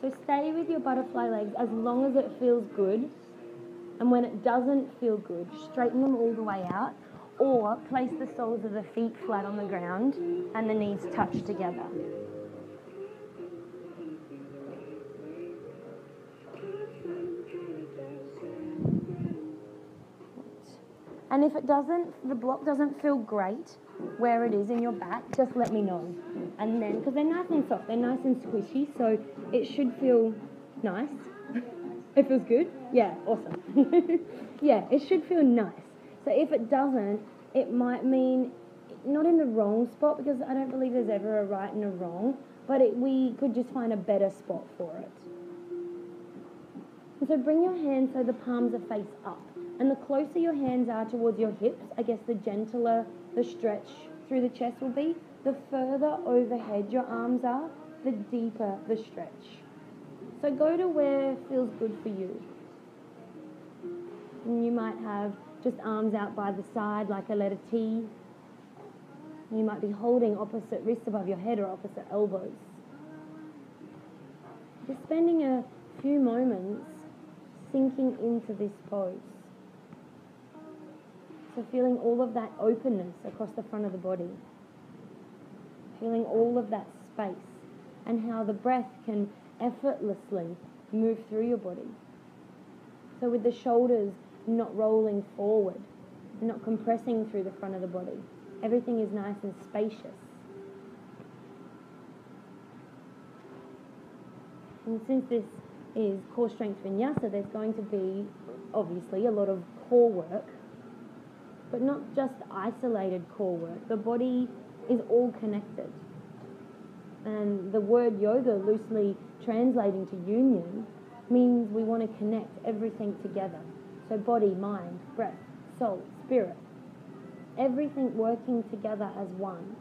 So stay with your butterfly legs as long as it feels good. And when it doesn't feel good, straighten them all the way out, or place the soles of the feet flat on the ground and the knees touch together. And if it doesn't, the block doesn't feel great where it is in your back, just let me know. And then, because they're nice and soft, they're nice and squishy, so it should feel nice. It feels good? Yeah, awesome. Yeah, it should feel nice. So if it doesn't, it might mean not in the wrong spot, because I don't believe there's ever a right and a wrong, but we could just find a better spot for it. And so bring your hands so the palms are face up. And the closer your hands are towards your hips, I guess the gentler the stretch through the chest will be. The further overhead your arms are, the deeper the stretch. So go to where feels good for you. And you might have just arms out by the side like a letter T. You might be holding opposite wrists above your head or opposite elbows. Just spending a few moments sinking into this pose. So feeling all of that openness across the front of the body. Feeling all of that space and how the breath can effortlessly move through your body. So with the shoulders not rolling forward, not compressing through the front of the body. Everything is nice and spacious. And since this is core strength vinyasa, there's going to be obviously a lot of core work, but not just isolated core work. The body is all connected. And the word yoga, loosely translating to union, means we want to connect everything together. So body, mind, breath, soul, spirit, everything working together as one.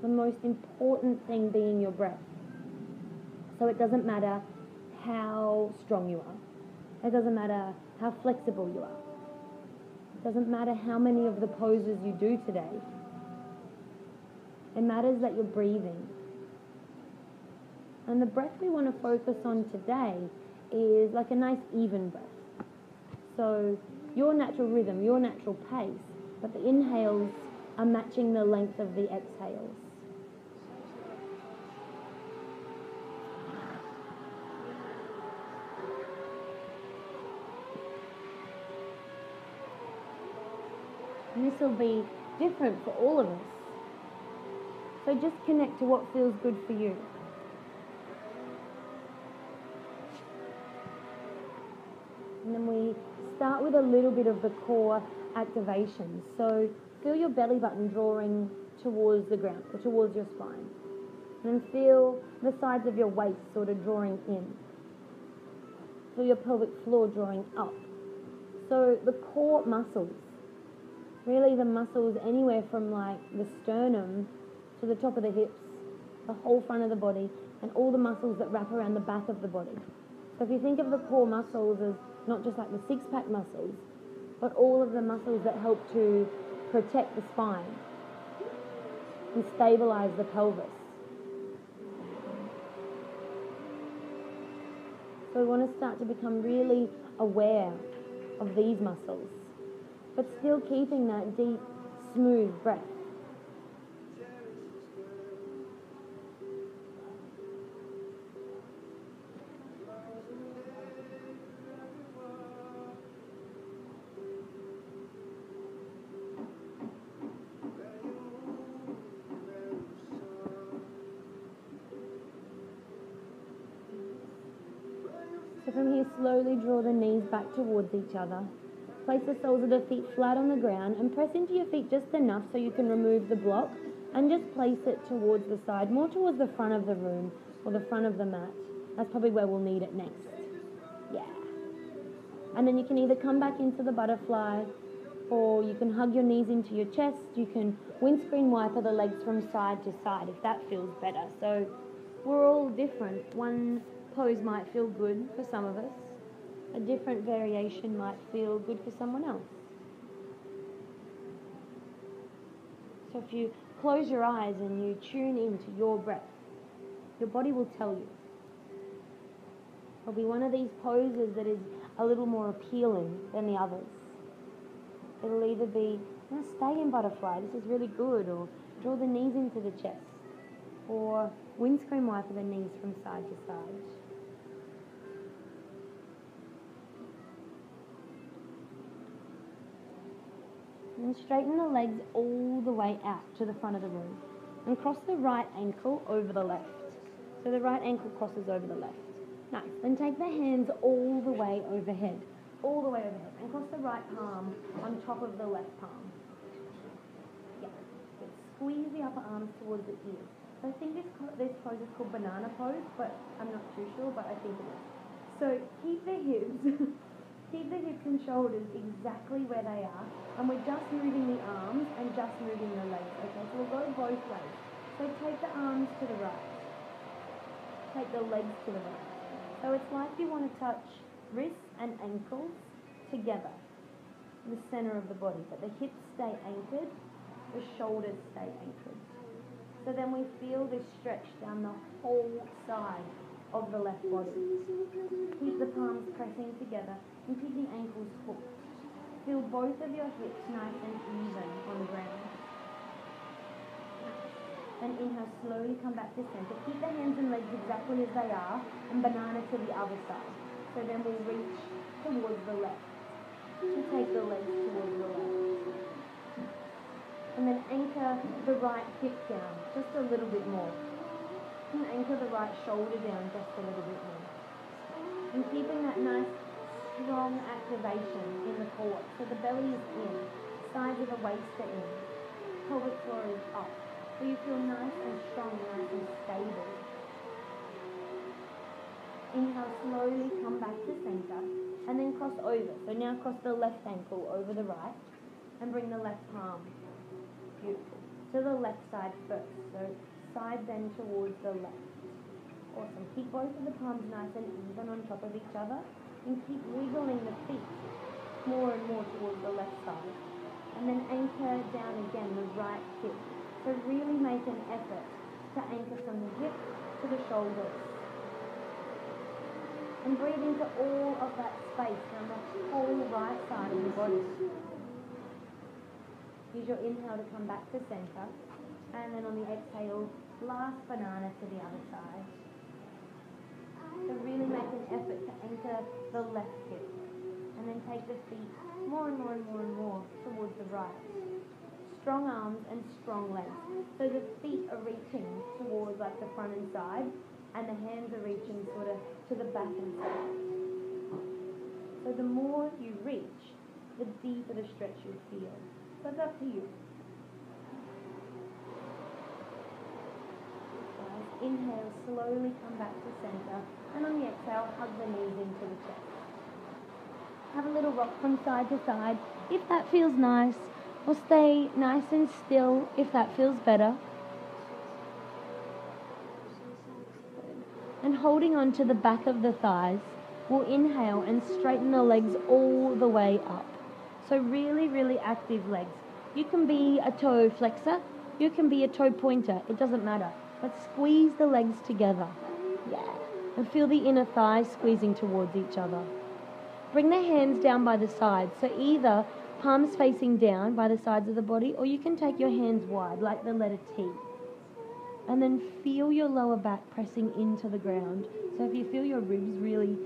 The most important thing being your breath. So it doesn't matter how strong you are. It doesn't matter how flexible you are. It doesn't matter how many of the poses you do today. It matters that you're breathing. And the breath we want to focus on today is like a nice even breath. So your natural rhythm, your natural pace, but the inhales are matching the length of the exhales. And this will be different for all of us. So just connect to what feels good for you. And then we start with a little bit of the core activation. So feel your belly button drawing towards the ground or towards your spine. And feel the sides of your waist sort of drawing in. Feel your pelvic floor drawing up. So the core muscles, really the muscles anywhere from like the sternum to the top of the hips, the whole front of the body, and all the muscles that wrap around the back of the body. So if you think of the core muscles as not just like the six-pack muscles, but all of the muscles that help to protect the spine and stabilize the pelvis. So we want to start to become really aware of these muscles, but still keeping that deep, smooth breath. So from here, slowly draw the knees back towards each other. Place the soles of the feet flat on the ground and press into your feet just enough so you can remove the block and just place it towards the side, more towards the front of the room or the front of the mat. That's probably where we'll need it next. Yeah. And then you can either come back into the butterfly or you can hug your knees into your chest. You can windscreen wiper the legs from side to side if that feels better. So we're all different. One pose might feel good for some of us. A different variation might feel good for someone else. So if you close your eyes and you tune into your breath, Your body will tell you. It'll be one of these poses that is a little more appealing than the others. It'll either be, stay in butterfly, this is really good, or draw the knees into the chest, or windscreen wiper the knees from side to side. And straighten the legs all the way out to the front of the room. And cross the right ankle over the left. So the right ankle crosses over the left. Nice. Then take the hands all the way overhead. All the way overhead. And cross the right palm on top of the left palm. Yeah. Good. Squeeze the upper arms towards the ears. So I think this pose is called banana pose, but I'm not too sure, but I think it is. So keep the hips. Keep the hips and shoulders exactly where they are, and we're just moving the arms and just moving the legs, okay? So we'll go both ways. So take the arms to the right. Take the legs to the right. So it's like you want to touch wrists and ankles together, the center of the body, but the hips stay anchored, the shoulders stay anchored. So then we feel this stretch down the whole side of the left body. Keep the palms pressing together and keep the ankles hooked. Feel both of your hips nice and even on the ground. Then inhale, slowly come back to center. Keep the hands and legs exactly as they are, and banana to the other side. So then we'll reach towards the left to take the legs towards the left. And then anchor the right hip down just a little bit more. And anchor the right shoulder down just a little bit more. And keeping that nice strong activation in the core. So the belly is in, sides of the waist are in, pelvic floor is up. So you feel nice and strong, nice and stable. Inhale, slowly come back to center and then cross over. So now cross the left ankle over the right and bring the left palm. Beautiful. To the left side first. So side bend towards the left. Awesome. Keep both of the palms nice and even on top of each other and keep wiggling the feet more and more towards the left side. And then anchor down again the right hip. So really make an effort to anchor from the hip to the shoulders. And breathe into all of that space down the whole right side of the body. Use your inhale to come back to center. And then on the exhale, last banana to the other side. So really make an effort to anchor the left hip. And then take the feet more and more and more and more towards the right. Strong arms and strong legs. So the feet are reaching towards like the front and side, and the hands are reaching sort of to the back and side. So the more you reach, the deeper the stretch you feel. So it's up to you. Inhale, slowly come back to center, and on the exhale, hug the knees into the chest. Have a little rock from side to side if that feels nice, or stay nice and still if that feels better. And holding on to the back of the thighs, we'll inhale and straighten the legs all the way up. So really, really active legs. You can be a toe flexor, you can be a toe pointer, it doesn't matter. But squeeze the legs together. Yeah. And feel the inner thighs squeezing towards each other. Bring the hands down by the sides. So either palms facing down by the sides of the body, or you can take your hands wide like the letter T. And then feel your lower back pressing into the ground. So if you feel your ribs really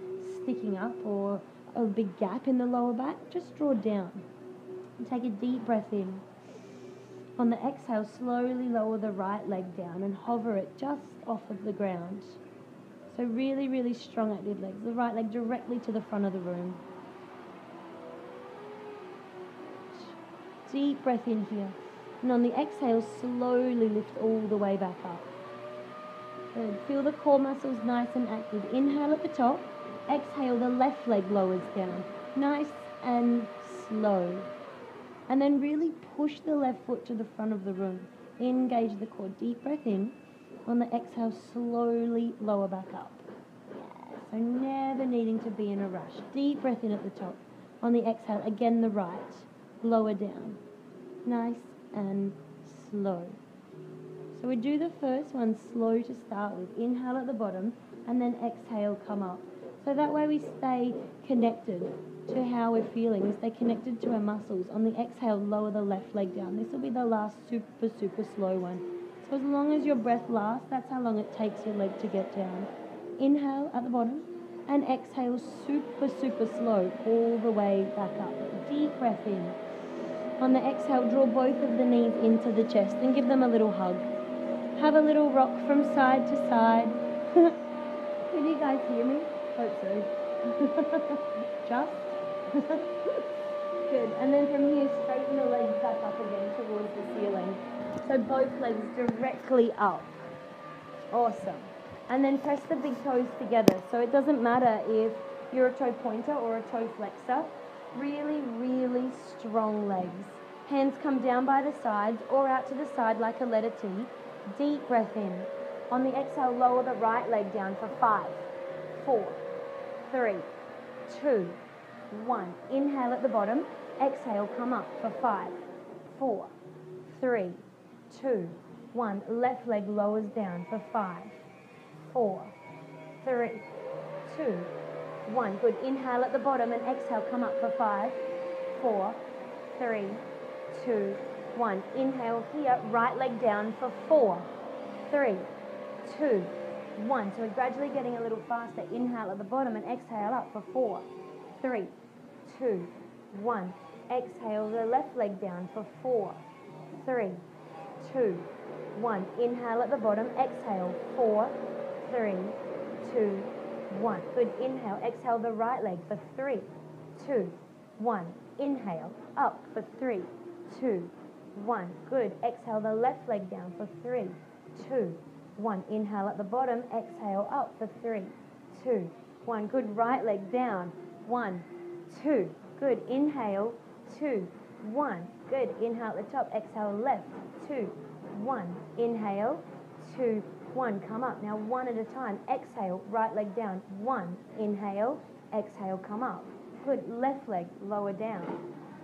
sticking up or a big gap in the lower back, just draw down. And take a deep breath in. On the exhale, slowly lower the right leg down and hover it just off of the ground. So really, really strong active legs. The right leg directly to the front of the room. Deep breath in here. And on the exhale, slowly lift all the way back up. Good. Feel the core muscles nice and active. Inhale at the top. Exhale, the left leg lowers down. Nice and slow. And then really push the left foot to the front of the room. Engage the core. Deep breath in. On the exhale, slowly lower back up. Yeah. So never needing to be in a rush. Deep breath in at the top. On the exhale, again the right. Lower down. Nice and slow. So we do the first one slow to start with. Inhale at the bottom and then exhale, come up. So that way we stay connected to how we're feeling. We stay connected to our muscles. On the exhale, lower the left leg down. This will be the last super, super slow one. So as long as your breath lasts, that's how long it takes your leg to get down. Inhale at the bottom and exhale super, super slow all the way back up. Deep breath in. On the exhale, draw both of the knees into the chest and give them a little hug. Have a little rock from side to side. Can you guys hear me? Hope so. Just? Good. And then from here, straighten the legs back up again towards the ceiling. So both legs directly up. Awesome. And then press the big toes together. So it doesn't matter if you're a toe pointer or a toe flexor. Really, really strong legs. Hands come down by the sides or out to the side like a letter T. Deep breath in. On the exhale, lower the right leg down for 5, 4, 3, 2, 1. Inhale at the bottom. Exhale, come up for 5, 4, 3, 2, 1. Left leg lowers down for 5, 4, 3, 2, 1. Good. Inhale at the bottom and exhale, come up for 5, 4, 3, 2, 1. Inhale here, right leg down for 4, 3, 2, 1. So we're gradually getting a little faster. Inhale at the bottom and exhale up for 4, 3, 2, 1. Exhale the left leg down for 4, 3, 2, 1. Inhale at the bottom. Exhale 4, 3, 2, 1. Good. Inhale. Exhale the right leg for 3, 2, 1. Inhale up for 3, 2, 1. Good. Exhale the left leg down for 3, 2, 1. Inhale at the bottom. Exhale up for 3, 2, 1. Good. Right leg down. 1, 2. Good. Inhale. 2, 1. Good. Inhale at the top. Exhale left. 2, 1. Inhale. 2, 1. Come up. Now one at a time. Exhale. Right leg down. 1. Inhale. Exhale. Come up. Good. Left leg lower down.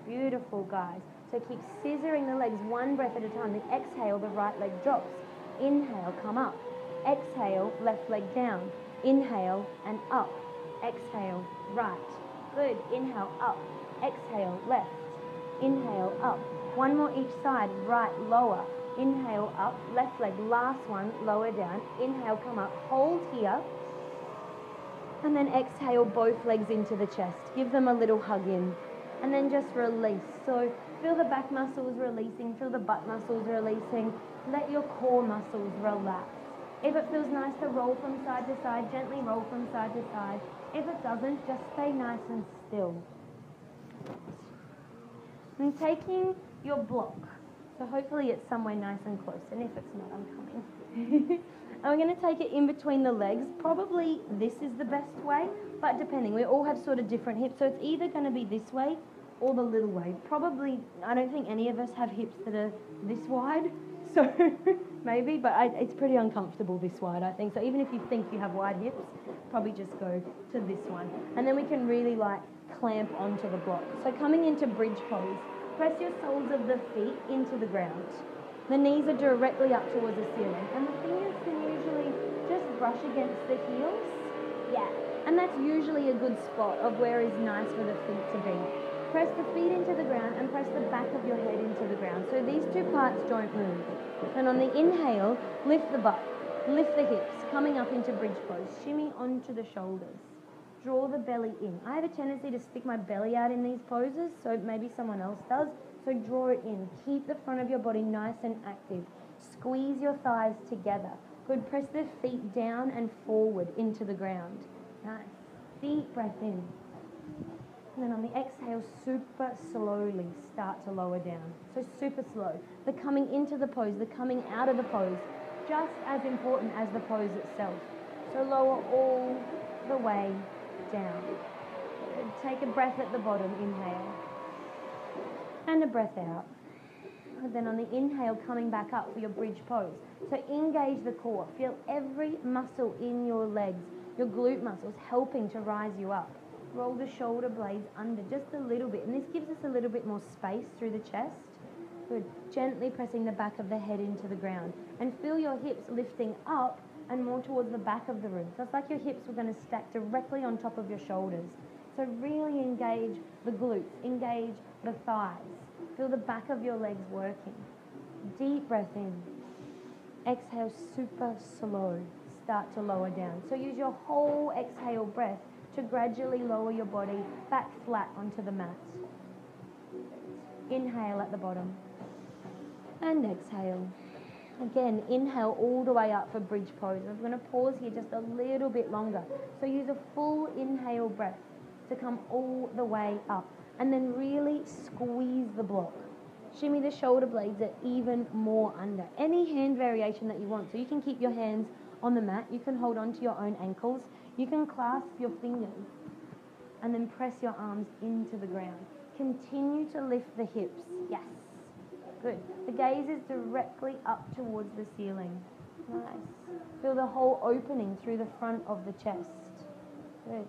Beautiful, guys. So keep scissoring the legs one breath at a time. The exhale, the right leg drops. Inhale, come up. Exhale, left leg down. Inhale and up. Exhale, right. Good. Inhale, up. Exhale, left. Inhale, up. One more each side. Right, lower. Inhale, up. Left leg, last one, lower down. Inhale, come up. Hold here. And then exhale both legs into the chest. Give them a little hug in. And then just release. So feel the back muscles releasing. Feel the butt muscles releasing. Let your core muscles relax. If it feels nice to roll from side to side, gently roll from side to side. If it doesn't, just stay nice and still. And taking your block. So hopefully it's somewhere nice and close. And if it's not, I'm coming. And we're going to take it in between the legs. Probably this is the best way, but depending. We all have sort of different hips. So it's either going to be this way or the little way. Probably, I don't think any of us have hips that are this wide. So maybe, but it's pretty uncomfortable this wide, I think. So even if you think you have wide hips, probably just go to this one. And then we can really like clamp onto the block. So coming into bridge pose, press your soles of the feet into the ground. The knees are directly up towards the ceiling. And the fingers can usually just brush against the heels. Yeah. And that's usually a good spot of where is nice for the feet to be. Press the feet into the ground and press the back of your head into the ground. So these two parts don't move. And on the inhale, lift the butt, lift the hips, coming up into bridge pose. Shimmy onto the shoulders. Draw the belly in. I have a tendency to stick my belly out in these poses, so maybe someone else does. So draw it in. Keep the front of your body nice and active. Squeeze your thighs together. Good. Press the feet down and forward into the ground. Nice. Deep breath in. And then on the exhale, super slowly start to lower down. So super slow. The coming into the pose, the coming out of the pose, just as important as the pose itself. So lower all the way down. Take a breath at the bottom, inhale. And a breath out. And then on the inhale, coming back up for your bridge pose. So engage the core. Feel every muscle in your legs, your glute muscles helping to rise you up. Roll the shoulder blades under just a little bit. And this gives us a little bit more space through the chest. Good. Gently pressing the back of the head into the ground. And feel your hips lifting up and more towards the back of the room. So it's like your hips were going to stack directly on top of your shoulders. So really engage the glutes, engage the thighs. Feel the back of your legs working. Deep breath in. Exhale super slow. Start to lower down. So use your whole exhale breath to gradually lower your body back flat onto the mat. Inhale at the bottom. And exhale. Again, inhale all the way up for bridge pose. I'm going to pause here just a little bit longer. So use a full inhale breath to come all the way up. And then really squeeze the block. Shimmy the shoulder blades are even more under. Any hand variation that you want. So you can keep your hands on the mat. You can hold on to your own ankles. You can clasp your fingers and then press your arms into the ground. Continue to lift the hips. Yes. Good. The gaze is directly up towards the ceiling. Nice. Feel the whole opening through the front of the chest. Good.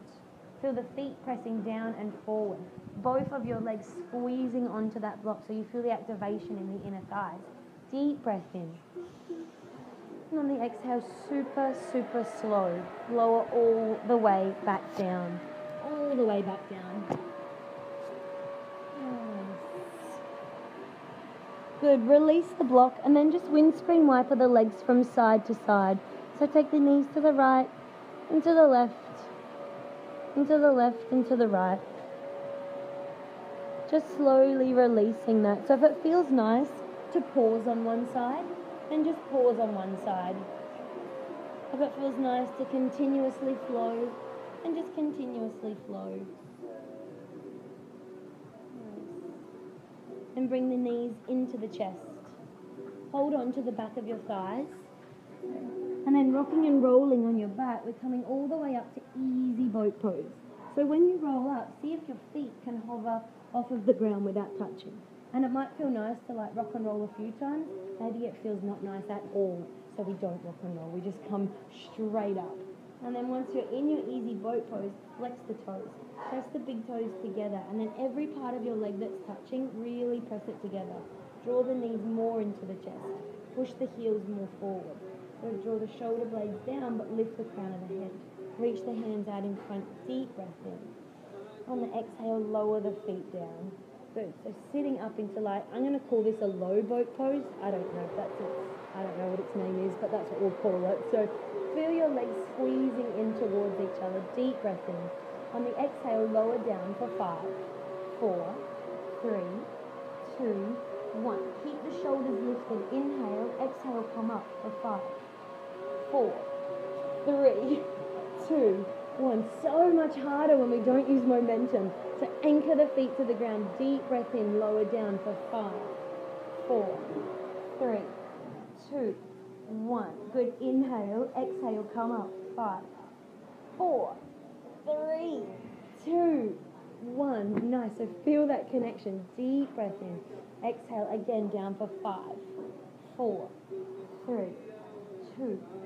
Feel the feet pressing down and forward. Both of your legs squeezing onto that block so you feel the activation in the inner thighs. Deep breath in. And on the exhale, super, super slow. Lower all the way back down. All the way back down. Good. Release the block and then just windscreen wiper the legs from side to side. So take the knees to the right and to the left, and to the left and to the right. Just slowly releasing that. So if it feels nice to pause on one side, then just pause on one side. If it feels nice to continuously flow, then just continuously flow. And bring the knees into the chest. Hold on to the back of your thighs. And then rocking and rolling on your back, we're coming all the way up to easy boat pose. So when you roll up, see if your feet can hover off of the ground without touching. And it might feel nice to like rock and roll a few times. Maybe it feels not nice at all. So we don't rock and roll. We just come straight up. And then once you're in your easy boat pose, flex the toes. Press the big toes together, and then every part of your leg that's touching, really press it together. Draw the knees more into the chest. Push the heels more forward. So draw the shoulder blades down, but lift the crown of the head. Reach the hands out in front. Deep breath in. On the exhale, lower the feet down. Good. So sitting up into like, I'm going to call this a low boat pose. I don't know if that's it. I don't know what its name is, but that's what we'll call it. So feel your legs squeezing in towards each other. Deep breath in. On the exhale, lower down for 5, 4, 3, 2, 1. Keep the shoulders lifted. Inhale, exhale, come up for 5, 4, 3, 2, 1. So much harder when we don't use momentum. So anchor the feet to the ground. Deep breath in, lower down for 5, 4, 3, 2, 1. Good. Inhale, exhale, come up. 5, 4, 3, 2, 1. Nice. So feel that connection. Deep breath in. Exhale again down for 5, 4, 3, 2,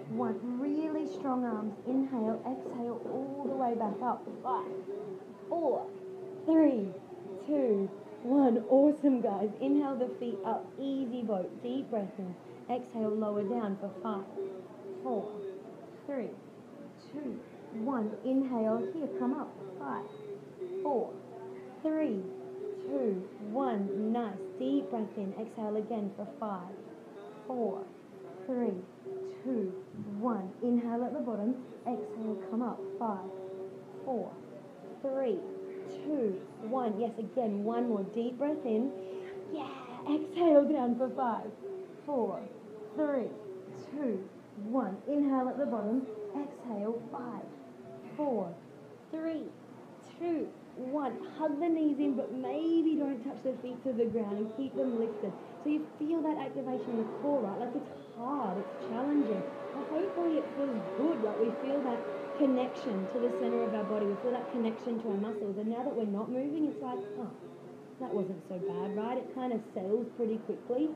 1. Really strong arms. Inhale, exhale all the way back up. 5, 4, 3, 2, 1. Awesome, guys. Inhale the feet up. Easy boat. Deep breath in. Exhale, lower down for 5, 4, 3, 2, 1. Inhale here, come up. 5, 4, 3, 2, 1. Nice. Deep breath in. Exhale again for 5, 4, 3, 2, 1. Inhale at the bottom. Exhale, come up. 5, 4, 3, 2, 1. Yes, again, one more. Deep breath in. Yeah. Exhale down for 5, 4, 3, 2, 1. Inhale at the bottom. Exhale. 5, 4, 3, 2, 1. Hug the knees in, but maybe don't touch the feet to the ground and keep them lifted. So you feel that activation in the core, right? Like it's hard, it's challenging. But hopefully it feels good, like we feel that connection to the center of our body. We feel that connection to our muscles. And now that we're not moving, it's like, oh, that wasn't so bad, right? It kind of settles pretty quickly.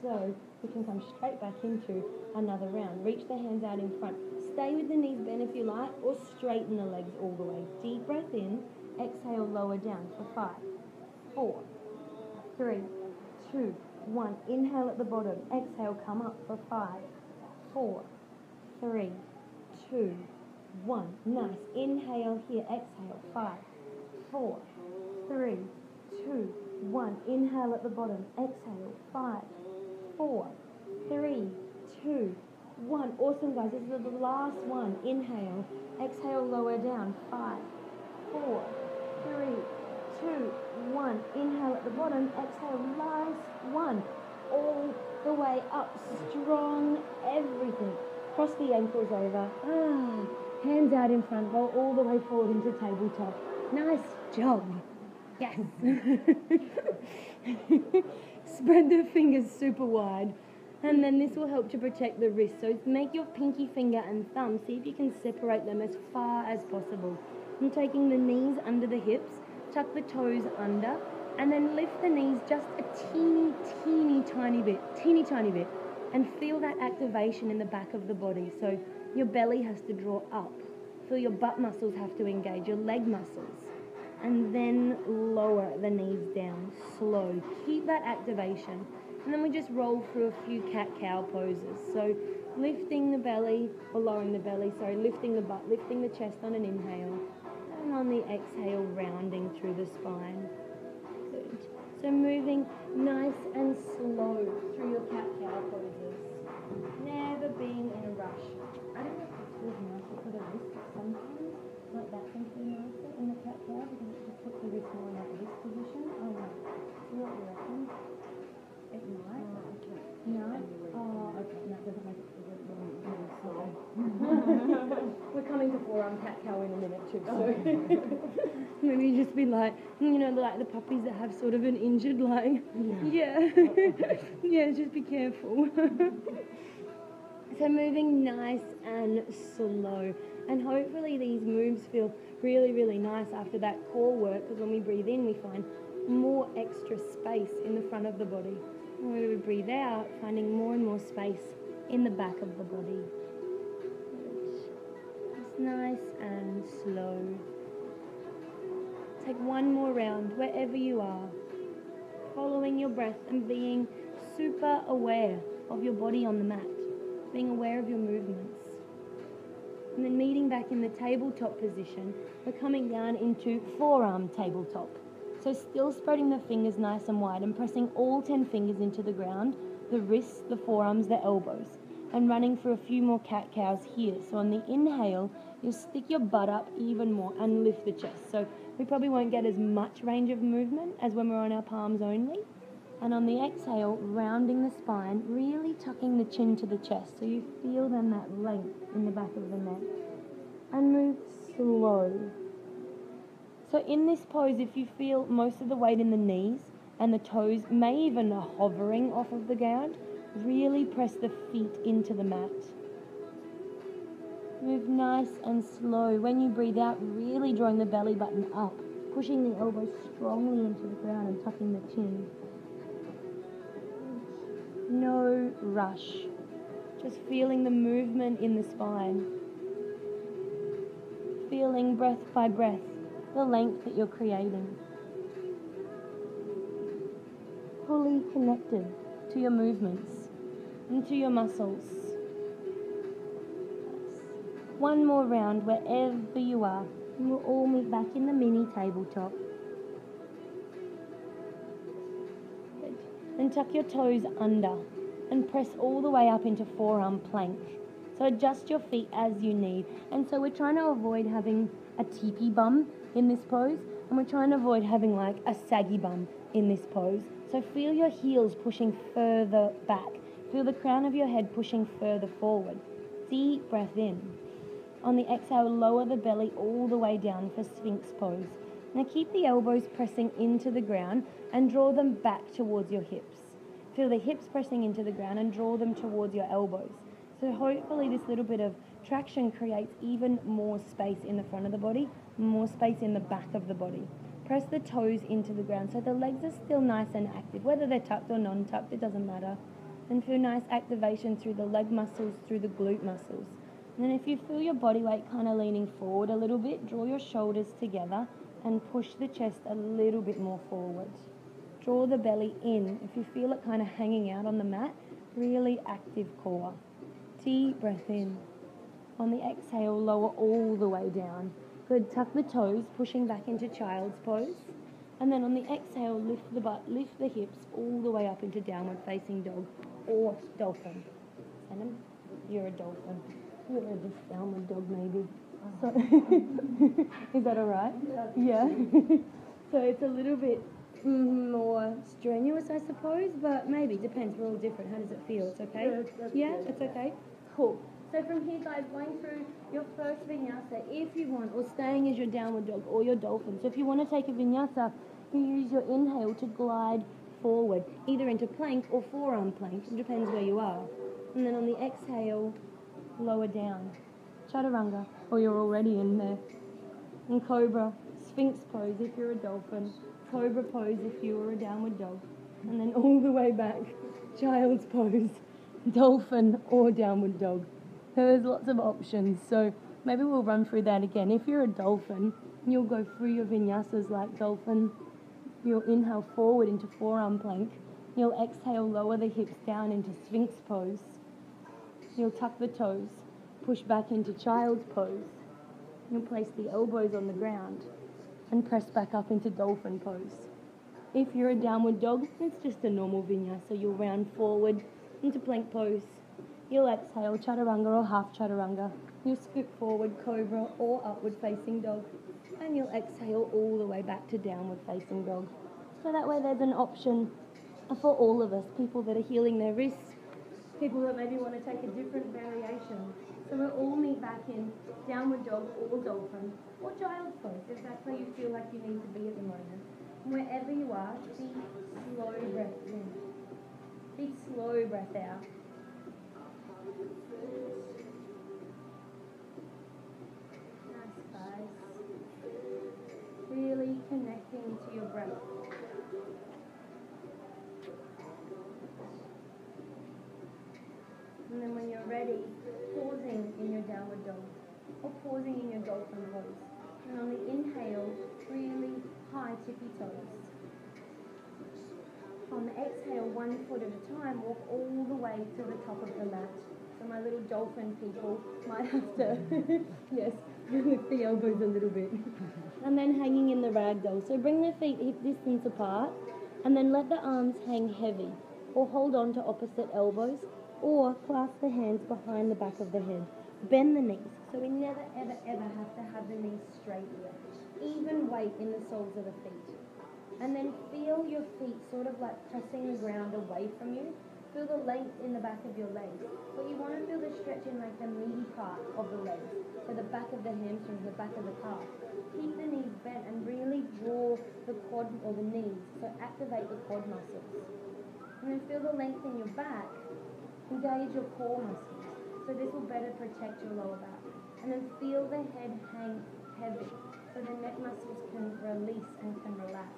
So we can come straight back into another round. Reach the hands out in front. Stay with the knees bent if you like, or straighten the legs all the way. Deep breath in. Exhale, lower down for 5, 4, 3, 2, 1. Inhale at the bottom. Exhale, come up for 5, 4, 3, 2, 1. Nice. Inhale here. Exhale. 5, 4, 3, 2, 1. Inhale at the bottom. Exhale. 5, 4, 3, 2, 1. Awesome, guys. This is the last one. Inhale. Exhale, lower down. 5, 4, 3, 2, 1. Inhale at the bottom. Exhale, last one. All the way up. Strong everything. Cross the ankles over. Hands out in front. Roll all the way forward into tabletop. Nice job. Yes. Spread the fingers super wide. And then this will help to protect the wrist. So make your pinky finger and thumb. See if you can separate them as far as possible. I'm taking the knees under the hips. Tuck the toes under. And then lift the knees just a teeny tiny bit. And feel that activation in the back of the body. So your belly has to draw up. Feel your butt muscles have to engage, your leg muscles. And then lower the knees down, slow. Keep that activation. And then we just roll through a few cat-cow poses. So lifting the belly, or lowering the belly, lifting the butt, lifting the chest on an inhale. And on the exhale, rounding through the spine. Good. So moving nice and slow through your cat-cow poses. Never being in a rush. I don't know if this feels nicer for the wrist, but sometimes, like that can feel nicer in the cat-cow because it just puts the wrist more in like this position. Oh no. See what you reckon? It might. No? Oh, okay. No, it doesn't make it feel really slow. We're coming to forearm cat-cow in a minute too, so maybe just be like, like the puppies that have sort of an injured leg. Yeah. Yeah, just be careful. So moving nice and slow. And hopefully these moves feel really, really nice after that core work, because when we breathe in, we find more extra space in the front of the body. And when we breathe out, finding more and more space in the back of the body. Just nice and slow. Take one more round wherever you are, following your breath and being super aware of your body on the mat, being aware of your movements. And then meeting back in the tabletop position, we're coming down into forearm tabletop. So still spreading the fingers nice and wide and pressing all 10 fingers into the ground, the wrists, the forearms, the elbows, and running for a few more cat-cows here. So on the inhale, you'll stick your butt up even more and lift the chest. So we probably won't get as much range of movement as when we're on our palms only. And on the exhale, rounding the spine, really tucking the chin to the chest so you feel then that length in the back of the neck. And move slow. So in this pose, if you feel most of the weight in the knees and the toes may even hovering off of the ground, really press the feet into the mat. Move nice and slow. When you breathe out, really drawing the belly button up, pushing the elbows strongly into the ground and tucking the chin. No rush. Just feeling the movement in the spine. Feeling breath by breath the length that you're creating. Fully connected to your movements and to your muscles. One more round wherever you are, and we'll all meet back in the mini tabletop. Good. And tuck your toes under and press all the way up into forearm plank. So adjust your feet as you need. And so we're trying to avoid having a teepee bum in this pose, and we're trying to avoid having like a saggy bum in this pose. So feel your heels pushing further back. Feel the crown of your head pushing further forward. Deep breath in. On the exhale, lower the belly all the way down for Sphinx pose. Now keep the elbows pressing into the ground and draw them back towards your hips. Feel the hips pressing into the ground and draw them towards your elbows. So hopefully this little bit of traction creates even more space in the front of the body, more space in the back of the body. Press the toes into the ground so the legs are still nice and active. Whether they're tucked or non-tucked, it doesn't matter. And feel nice activation through the leg muscles, through the glute muscles. And then if you feel your body weight kind of leaning forward a little bit, draw your shoulders together and push the chest a little bit more forward. draw the belly in. If you feel it kind of hanging out on the mat, really active core. Deep breath in. On the exhale, lower all the way down. Good, tuck the toes, pushing back into child's pose. And then on the exhale, lift the butt, lift the hips all the way up into downward facing dog or dolphin. And you're a dolphin. You're a downward dog maybe. So is that all right? Yeah. So it's a little bit more strenuous, I suppose, but maybe, depends, we're all different. How does it feel? It's okay? Yeah, it's okay? Cool. So from here, guys, going through your first vinyasa, if you want, or staying as your downward dog or your dolphin. So if you want to take a vinyasa, you use your inhale to glide forward, either into plank or forearm plank. It depends where you are. And then on the exhale, lower down. Chaturanga, or you're already in there. And cobra, sphinx pose if you're a dolphin. Cobra pose if you were a downward dog. And then all the way back, child's pose, dolphin or downward dog. There's lots of options, so maybe we'll run through that again. If you're a dolphin, you'll go through your vinyasas like dolphin. You'll inhale forward into forearm plank. You'll exhale, lower the hips down into sphinx pose. You'll tuck the toes, push back into child's pose. You'll place the elbows on the ground and press back up into dolphin pose. If you're a downward dog, it's just a normal vinyasa. You'll round forward into plank pose. You'll exhale, chaturanga or half chaturanga. You'll scoot forward, cobra or upward facing dog. And you'll exhale all the way back to downward facing dog. So that way there's an option for all of us, people that are healing their wrists, people that maybe want to take a different variation. So we'll all meet back in downward dog or dolphin or child's pose, if that's where you feel like you need to be at the moment. And wherever you are, deep, slow breath in. Deep, slow breath out. Nice, guys. Really connecting to your breath. And then when you're ready, pausing in your downward dog or pausing in your dolphin pose. And on the inhale, really high tippy toes. On the exhale, 1 foot at a time, walk all the way to the top of the mat. So my little dolphin people might have to, yes, lift the elbows a little bit. And then hanging in the ragdoll. So bring the feet hip distance apart and then let the arms hang heavy or hold on to opposite elbows or clasp the hands behind the back of the head. Bend the knees. So we never, ever, ever have to have the knees straight here. Even weight in the soles of the feet. And then feel your feet sort of like pressing the ground away from you. Feel the length in the back of your legs. But you want to feel the stretch in like the meaty part of the legs. So the back of the hamstrings, the back of the calf. Keep the knees bent and really draw the quad or the knees. So activate the quad muscles. And then feel the length in your back. Engage your core muscles. So this will better protect your lower back. And then feel the head hang heavy. So the neck muscles can release and can relax.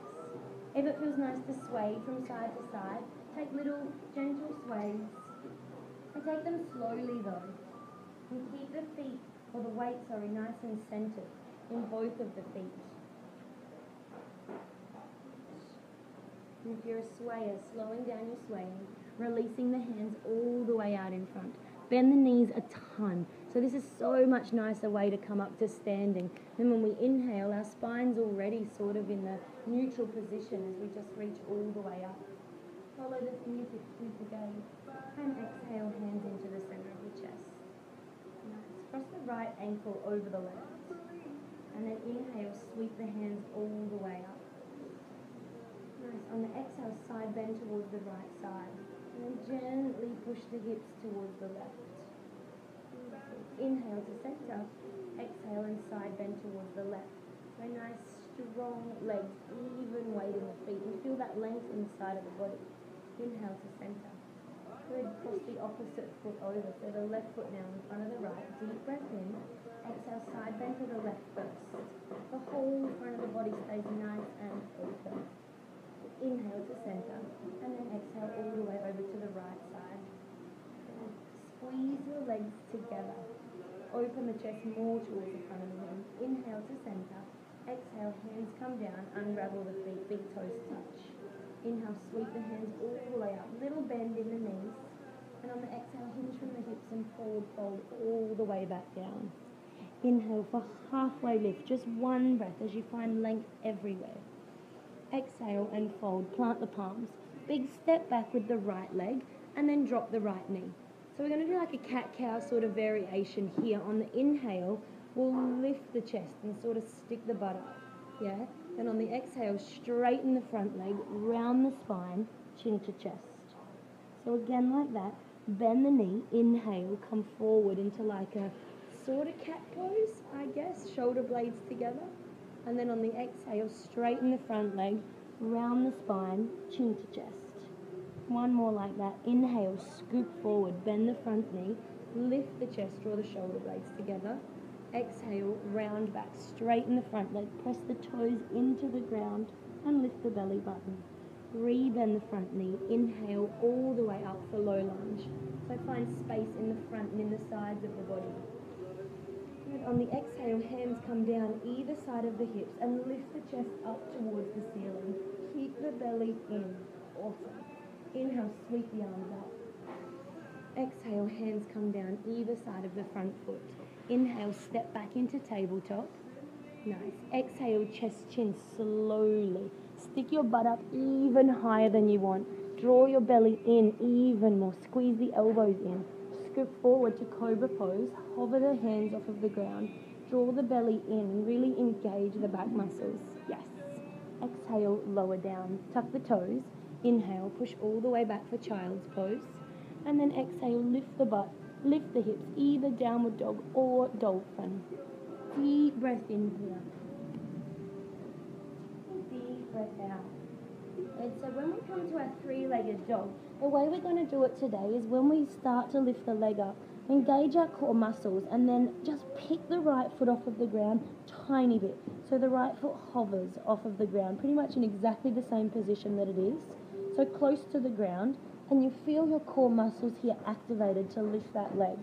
If it feels nice to sway from side to side, take little gentle sways. And take them slowly though. And keep the feet, or the weight, nice and centered in both of the feet. And if you're a swayer, slowing down your swaying, releasing the hands all the way out in front. Bend the knees a ton. So this is so much nicer way to come up to standing. Then when we inhale, our spine's already sort of in the neutral position as we just reach all the way up. Follow the fingertips with the gaze. And exhale, hands into the center of the chest. Nice. Cross the right ankle over the left. And then inhale, sweep the hands all the way up. Nice. On the exhale, side bend towards the right side. And then gently push the hips towards the left. Inhale to center. Exhale and side bend towards the left. So nice, strong legs, even weight in the feet. And feel that length inside of the body. Inhale to center. Good. Cross the opposite foot over. So the left foot now in front of the right. Deep breath in. Exhale, side bend to the left first. The whole front of the body stays nice and open. Inhale to center, and then exhale all the way over to the right side. And squeeze your legs together. Open the chest more towards the front of the room. Inhale to center, Exhale, hands come down, unravel the feet, big toes touch. Inhale, sweep the hands all the way up, little bend in the knees. And on the exhale, hinge from the hips and forward fold all the way back down. Inhale for halfway lift, just one breath as you find length everywhere. Exhale and fold, plant the palms. Big step back with the right leg and then drop the right knee. So we're going to do like a cat-cow sort of variation here. On the inhale, we'll lift the chest and sort of stick the butt up. Yeah? Then on the exhale, straighten the front leg, round the spine, chin to chest. So again like that, bend the knee, inhale, come forward into like a sort of cat pose, I guess, shoulder blades together. And then on the exhale, straighten the front leg, round the spine, chin to chest. One more like that. Inhale, scoop forward, bend the front knee, lift the chest, draw the shoulder blades together. Exhale, round back, straighten the front leg, press the toes into the ground and lift the belly button. Re-bend the front knee, inhale all the way up for low lunge. So find space in the front and in the sides of the body. Good. On the exhale, hands come down either side of the hips and lift the chest up towards the ceiling. Keep the belly in. Awesome. Inhale, sweep the arms up. Exhale, hands come down either side of the front foot. Inhale, step back into tabletop. Nice. Exhale, chest chin slowly. Stick your butt up even higher than you want. Draw your belly in even more. Squeeze the elbows in. Scoop forward to cobra pose. Hover the hands off of the ground. Draw the belly in. Really engage the back muscles. Yes. Exhale, lower down. Tuck the toes. Inhale, push all the way back for child's pose. And then exhale, lift the butt. Lift the hips, either downward dog or dolphin. Deep breath in here. Deep breath out. And so when we come to our three-legged dog, the way we're going to do it today is when we start to lift the leg up, engage our core muscles, and then just pick the right foot off of the ground tiny bit. So the right foot hovers off of the ground, pretty much in exactly the same position that it is. So close to the ground, and you feel your core muscles here activated to lift that leg.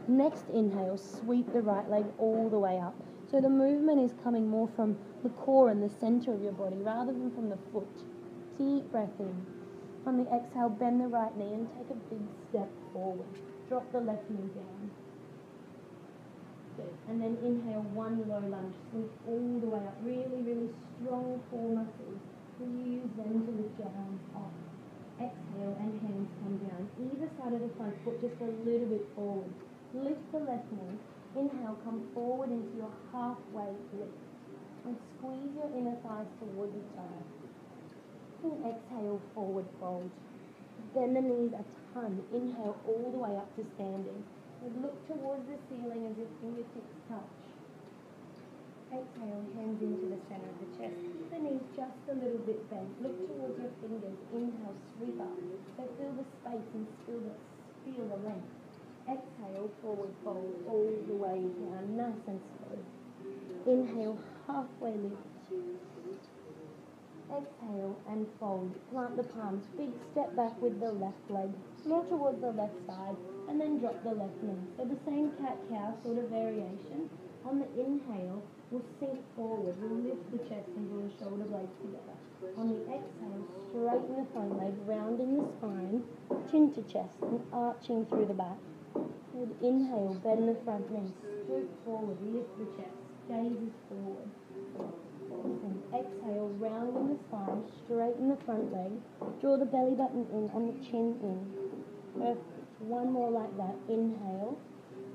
Next inhale, sweep the right leg all the way up. So the movement is coming more from the core and the center of your body rather than from the foot. Deep breath in. On the exhale, bend the right knee and take a big step forward. Drop the left knee down. Good. And then inhale, one low lunge. Sweep all the way up. Really, really strong core muscles. Use them to lift your arms off. Exhale and hands come down. Either side of the front foot, just a little bit forward. Lift the left knee. Inhale, come forward into your halfway lift. And squeeze your inner thighs towards each other. And exhale, forward fold. Bend the knees a ton. Inhale all the way up to standing. And look towards the ceiling as your fingertips touch. Exhale, hands into the center of the chest. Keep the knees just a little bit bent. Look towards your fingers. Inhale, sweep up. So feel the space and feel the length. Exhale, forward fold all the way down, nice and slow. Inhale, halfway lift. Exhale and fold. Plant the palms. Big step back with the left leg, more towards the left side, and then drop the left knee. So the same cat-cow sort of variation. On the inhale, we'll sink forward. We'll lift the chest and draw the shoulder blades together. On the exhale, straighten the front leg, rounding the spine, chin to chest, and arching through the back. Good. Inhale, bend the front knee, scoop forward, lift the chest, gazes forward. Awesome. Exhale, rounding the spine, straighten the front leg, draw the belly button in and the chin in. Perfect. One more like that. Inhale,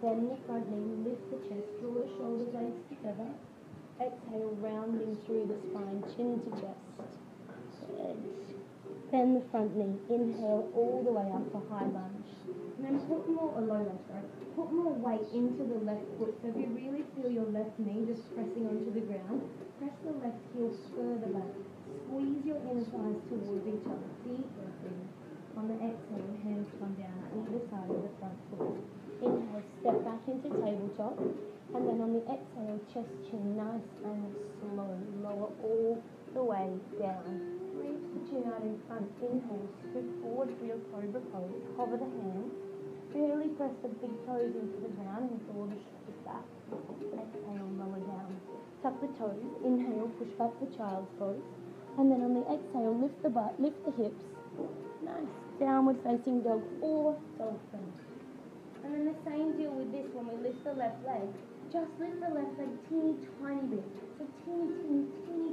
bend the front knee, lift the chest, draw the shoulder blades together. Exhale, rounding through the spine, chin to chest. Good. Bend the front knee, inhale all the way up for high lunge. And then put more weight into the left foot. So if you really feel your left knee just pressing onto the ground, press the left heel further back. Squeeze your inner thighs towards each other. Deep breath in. On the exhale, hands come down either side of the front foot. Inhale, step back into tabletop. And then on the exhale, chest chin, nice and slow. Lower all the way down. Reach the chin out in front. Inhale, scoop forward for your cobra pose. Hover the hands. Really press the big toes into the ground and draw the shoulders back. Exhale, lower down. tuck the toes, inhale, push back the child's pose, and then on the exhale, lift the butt, lift the hips, nice, downward facing dog or dolphin. And then the same deal with this when we lift the left leg, just lift the left leg teeny tiny bit, so teeny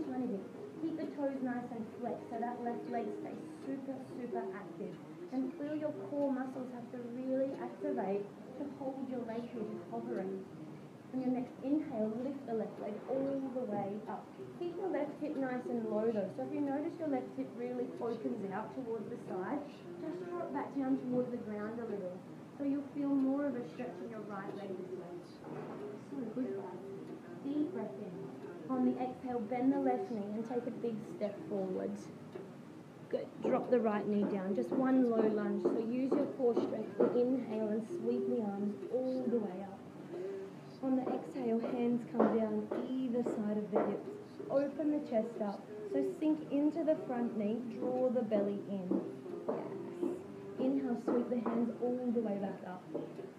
tiny bit. Keep the toes nice and flexed so that left leg stays super active. And feel your core muscles have to really activate to hold your leg here, just hovering. On your next inhale, lift the left leg all the way up. Keep your left hip nice and low though. So if you notice your left hip really opens out towards the side, just draw it back down towards the ground a little. So you'll feel more of a stretch in your right leg this way. So good. Deep breath in. On the exhale, bend the left knee and take a big step forwards. Good. Drop the right knee down. Just one low lunge. So use your core strength to inhale and sweep the arms all the way up. On the exhale, hands come down either side of the hips. Open the chest up. So sink into the front knee. Draw the belly in. Yes. Inhale, sweep the hands all the way back up.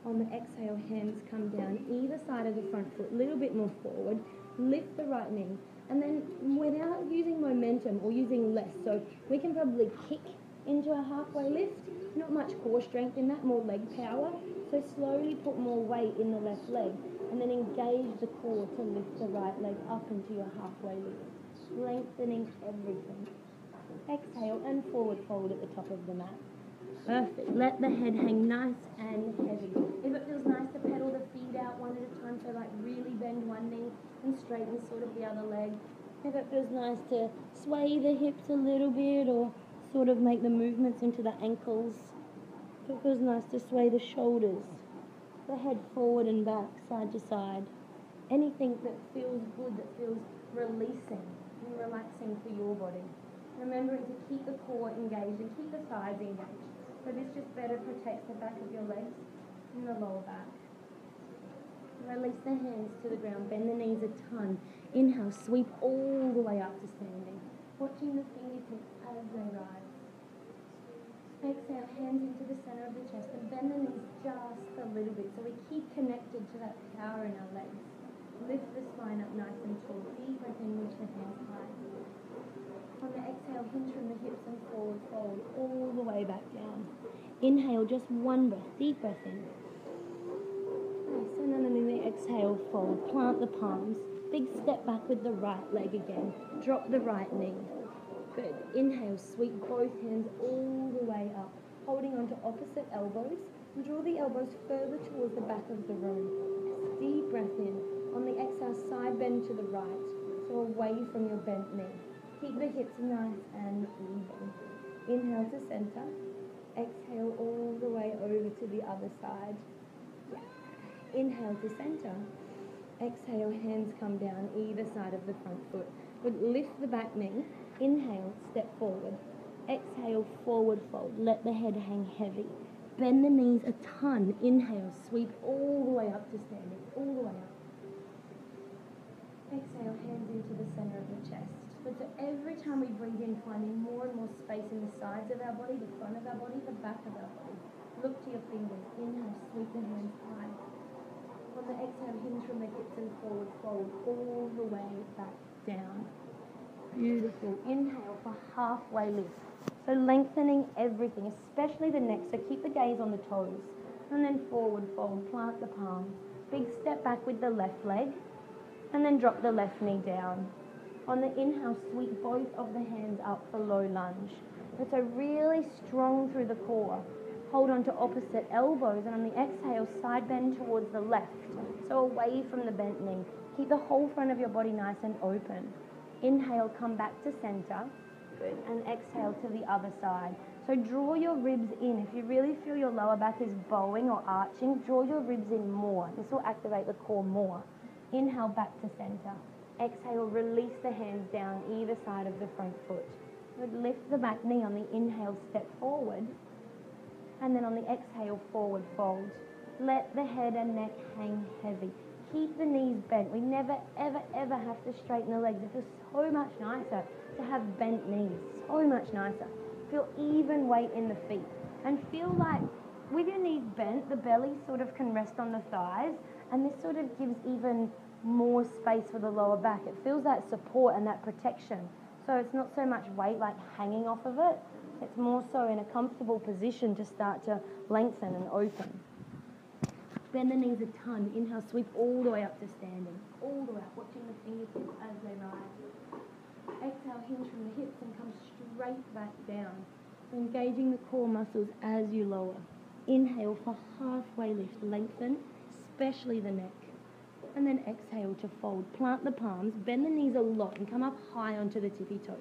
On the exhale, hands come down either side of the front foot, a little bit more forward. Lift the right knee. And then without using momentum or using less, so we can probably kick into a halfway lift. Not much core strength in that, more leg power. So slowly put more weight in the left leg and then engage the core to lift the right leg up into your halfway lift. Lengthening everything. Exhale and forward fold at the top of the mat. Perfect. Let the head hang nice and heavy. If it feels nice to pedal the feet out one at a time, so like really bend one knee and straighten sort of the other leg. If it feels nice to sway the hips a little bit or sort of make the movements into the ankles. If it feels nice to sway the shoulders, the head forward and back, side to side. Anything that feels good, that feels releasing and relaxing for your body. Remembering to keep the core engaged and keep the thighs engaged. So this just better protects the back of your legs and the lower back. Release the hands to the ground, bend the knees a ton. Inhale, sweep all the way up to standing. Watching the fingertips as they rise. Exhale, hands into the center of the chest and bend the knees just a little bit so we keep connected to that power in our legs. Lift the spine up nice and tall. Deep breath in, reach the hands high. On the exhale, hinge from the hips and forward fold all the way back down. Inhale, just one breath, deep breath in. Nice, and then on the exhale, fold, plant the palms. Big step back with the right leg again. Drop the right knee. Good. Inhale, sweep both hands all the way up, holding onto opposite elbows. And draw the elbows further towards the back of the room. Yes, deep breath in. On the exhale, side bend to the right, so away from your bent knee. Keep the hips nice and even. Inhale to center. Exhale all the way over to the other side. Yeah. Inhale to center. Exhale, hands come down either side of the front foot. Good. Lift the back knee. Inhale, step forward. Exhale, forward fold. Let the head hang heavy. Bend the knees a ton. Inhale, sweep all the way up to standing. All the way up. Exhale, hands into the center of the chest. So every time we breathe in, finding more and more space in the sides of our body, the front of our body, the back of our body. Look to your fingers. Inhale, sweep the hands high. On the exhale, hinge from the hips and forward fold all the way back down. Beautiful. Inhale for halfway lift. So lengthening everything, especially the neck. So keep the gaze on the toes. And then forward fold, plant the palms. Big step back with the left leg. And then drop the left knee down. On the inhale, sweep both of the hands up for low lunge. So really strong through the core. Hold on to opposite elbows, and on the exhale, side bend towards the left. So away from the bent knee. Keep the whole front of your body nice and open. Inhale, come back to center. Good. And exhale to the other side. So draw your ribs in. If you really feel your lower back is bowing or arching, draw your ribs in more. This will activate the core more. Inhale, back to center. Exhale, release the hands down either side of the front foot. Lift the back knee on the inhale, step forward. And then on the exhale, forward fold. Let the head and neck hang heavy. Keep the knees bent. We never, ever, ever have to straighten the legs. It feels so much nicer to have bent knees. So much nicer. Feel even weight in the feet. And feel like with your knees bent, the belly sort of can rest on the thighs. And this sort of gives even more space for the lower back. It feels that support and that protection. So it's not so much weight like hanging off of it. It's more so in a comfortable position to start to lengthen and open. Bend the knees a ton. Inhale, sweep all the way up to standing. All the way up, watching the fingertips as they rise. Exhale, hinge from the hips and come straight back down. So engaging the core muscles as you lower. Inhale for halfway lift, lengthen, especially the neck. And then exhale to fold. Plant the palms, bend the knees a lot and come up high onto the tippy toes.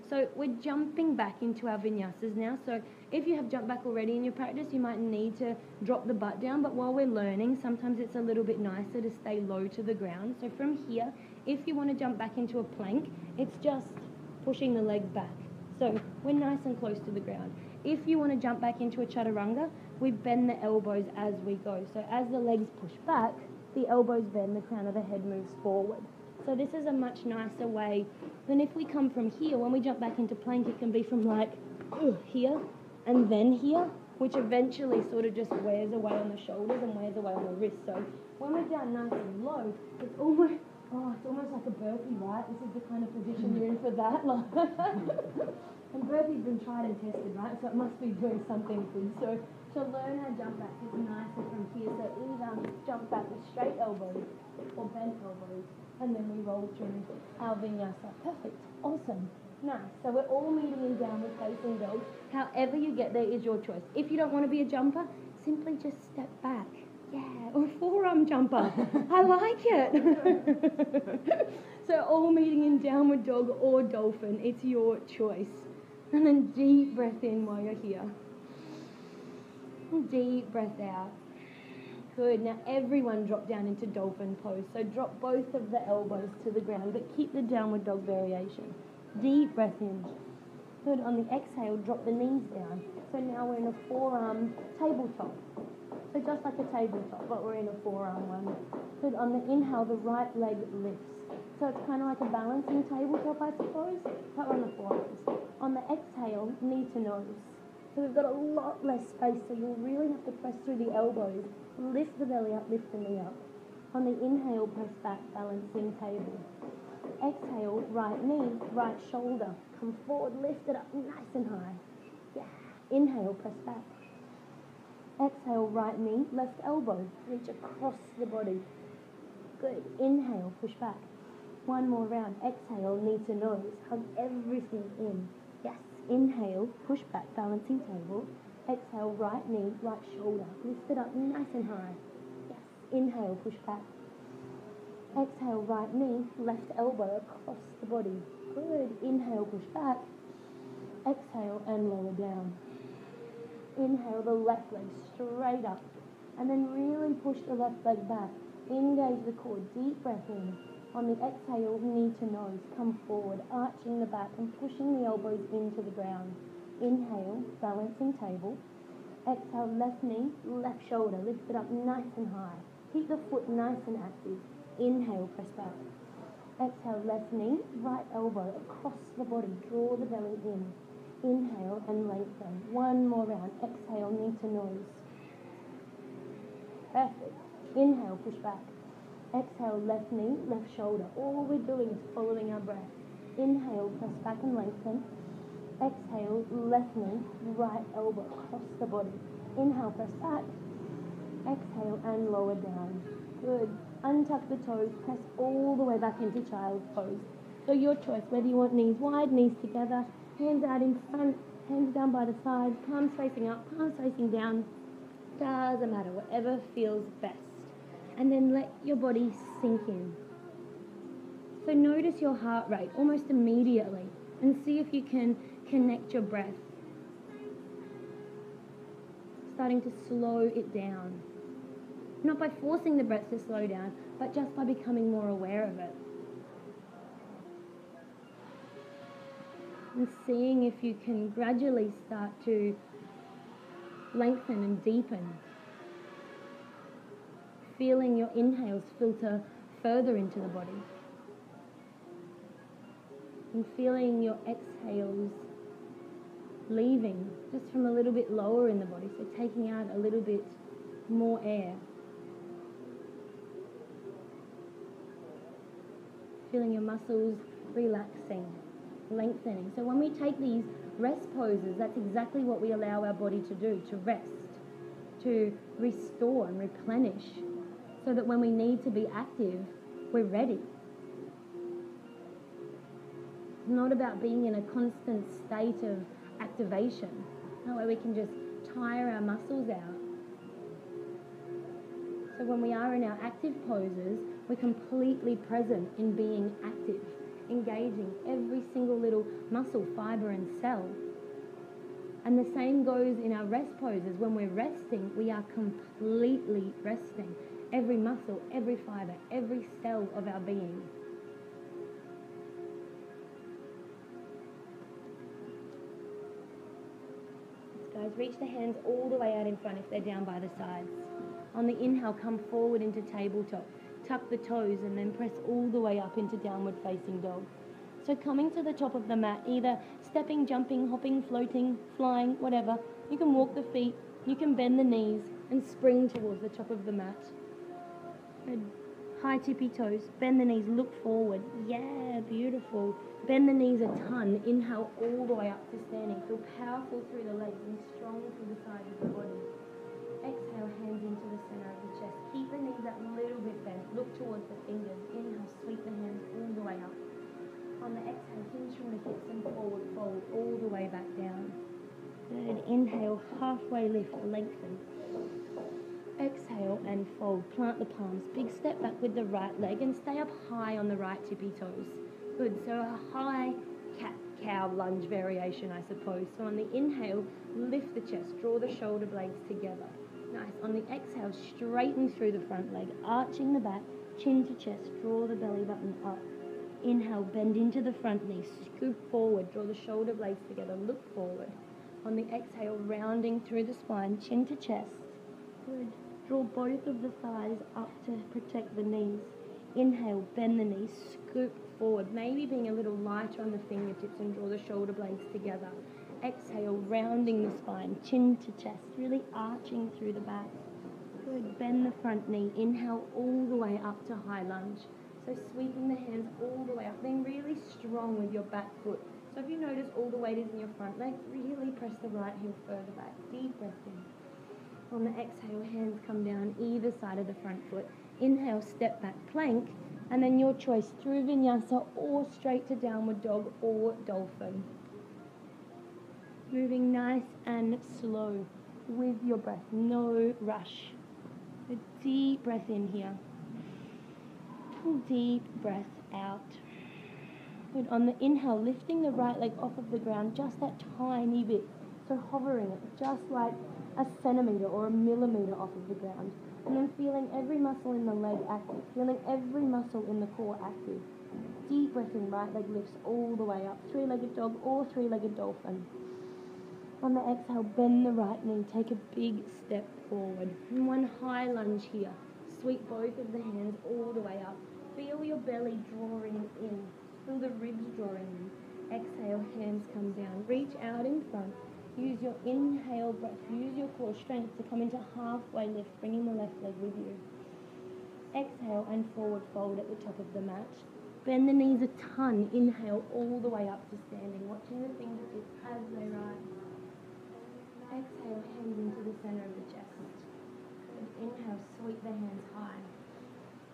So we're jumping back into our vinyasas now. So if you have jumped back already in your practice, you might need to drop the butt down. But while we're learning, sometimes it's a little bit nicer to stay low to the ground. So from here, if you want to jump back into a plank, it's just pushing the legs back. So we're nice and close to the ground. If you want to jump back into a chaturanga, we bend the elbows as we go. So as the legs push back, the elbows bend, the crown of the head moves forward. So this is a much nicer way than if we come from here. When we jump back into plank, it can be from like here and then here, which eventually sort of just wears away on the shoulders and wears away on the wrists. So when we're down nice and low, it's almost like a burpee, right? This is the kind of position you're in for that. And burpee's been tried and tested, right? So it must be doing something good. So to learn how to jump back is nicer from here. So either jump back with straight elbows or bent elbows, and then we roll through our vinyasa. Perfect. Awesome. Nice. So we're all meeting in downward facing dog. However you get there is your choice. If you don't want to be a jumper, simply just step back. Yeah, or forearm jumper. I like it. So all meeting in downward dog or dolphin. It's your choice. And then deep breath in while you're here. Deep breath out. Good. Now everyone drop down into dolphin pose. So drop both of the elbows to the ground, but keep the downward dog variation. Deep breath in. Good. On the exhale, drop the knees down. So now we're in a forearm tabletop. So just like a tabletop, but we're in a forearm one. Good. On the inhale, the right leg lifts. So it's kind of like a balancing tabletop, I suppose, but on the forearms. On the exhale, knee to nose. So we've got a lot less space, so you'll really have to press through the elbows. Lift the belly up, lift the knee up. On the inhale, press back, balancing table. Exhale, right knee, right shoulder. Come forward, lift it up nice and high. Yeah. Inhale, press back. Exhale, right knee, left elbow. Reach across the body. Good. Inhale, push back. One more round. Exhale, knee to nose. Hug everything in. Yes. Inhale, push back, balancing table. Exhale, right knee, right shoulder. Lift it up nice and high. Yes. Inhale, push back. Exhale, right knee, left elbow across the body. Good. Inhale, push back. Exhale and lower down. Inhale the left leg straight up. And then really push the left leg back. Engage the core. Deep breath in. On the exhale, knee to nose. Come forward, arching the back and pushing the elbows into the ground. Inhale, balancing table. Exhale, left knee, left shoulder. Lift it up nice and high. Keep the foot nice and active. Inhale, press back. Exhale, left knee, right elbow across the body. Draw the belly in. Inhale and lengthen. One more round. Exhale, knee to nose. Perfect. Inhale, push back. Exhale, left knee, left shoulder. All we're doing is following our breath. Inhale, press back and lengthen. Exhale, left knee, right elbow across the body. Inhale, press back. Exhale and lower down. Good. Untuck the toes. Press all the way back into child's pose. So your choice, whether you want knees wide, knees together, hands out in front, hands down by the sides, palms facing up, palms facing down. Doesn't matter, whatever feels best. And then let your body sink in. So notice your heart rate almost immediately and see if you can connect your breath. Starting to slow it down. Not by forcing the breath to slow down, but just by becoming more aware of it. And seeing if you can gradually start to lengthen and deepen. Feeling your inhales filter further into the body. And feeling your exhales leaving just from a little bit lower in the body. So taking out a little bit more air. feeling your muscles relaxing, lengthening. So when we take these rest poses, that's exactly what we allow our body to do, to rest, to restore and replenish, so that when we need to be active, we're ready. It's not about being in a constant state of activation, where we can just tire our muscles out. So when we are in our active poses, we're completely present in being active, engaging every single little muscle, fibre and cell. And the same goes in our rest poses. When we're resting, we are completely resting. Every muscle, every fibre, every cell of our being. Guys, reach the hands all the way out in front if they're down by the sides. On the inhale, come forward into tabletop. Tuck the toes and then press all the way up into downward facing dog. So coming to the top of the mat, either stepping, jumping, hopping, floating, flying, whatever. You can walk the feet, you can bend the knees and spring towards the top of the mat. Good. High tippy toes, bend the knees, look forward. Yeah, beautiful. Bend the knees a ton. Inhale all the way up to standing. Feel powerful through the legs and strong through the sides of the body. Exhale, hands into the center of the chest. Keep the knees a little bit bent. Look towards the fingers. Inhale, sweep the hands all the way up. On the exhale, hinge from the hips and forward fold all the way back down. Good. Inhale, halfway lift, lengthen. Exhale and fold. Plant the palms. Big step back with the right leg and stay up high on the right tippy toes. Good. So a high cat-cow lunge variation, I suppose. So on the inhale, lift the chest. Draw the shoulder blades together. Nice. On the exhale, straighten through the front leg, arching the back, chin to chest. Draw the belly button up. Inhale, bend into the front knee. Scoop forward. Draw the shoulder blades together. Look forward. On the exhale, rounding through the spine, chin to chest. Good. Draw both of the thighs up to protect the knees. Inhale, bend the knees, scoop forward, maybe being a little lighter on the fingertips and draw the shoulder blades together. Exhale, rounding the spine, chin to chest, really arching through the back. Good. Bend the front knee. Inhale all the way up to high lunge. So sweeping the hands all the way up, being really strong with your back foot. So if you notice all the weight is in your front leg, really press the right heel further back. Deep breath in. On the exhale, hands come down either side of the front foot. Inhale, step back, plank, and then your choice through Vinyasa or straight to downward dog or dolphin. Moving nice and slow with your breath, no rush. A deep breath in here. Deep breath out. Good. On the inhale, lifting the right leg off of the ground just that tiny bit. So hovering it just like a centimetre or a millimetre off of the ground. And then feeling every muscle in the leg active. Feeling every muscle in the core active. Deep breath in, right leg lifts all the way up. Three-legged dog or three-legged dolphin. On the exhale, bend the right knee. Take a big step forward. And one high lunge here. Sweep both of the hands all the way up. Feel your belly drawing in. Feel the ribs drawing in. Exhale, hands come down. Reach out in front. Use your inhale breath. Use your core strength to come into halfway lift, bringing the left leg with you. Exhale and forward fold at the top of the mat. Bend the knees a ton. Inhale all the way up to standing, watching the fingertips as they rise. Exhale, hands into the center of the chest. Good. Inhale, sweep the hands high.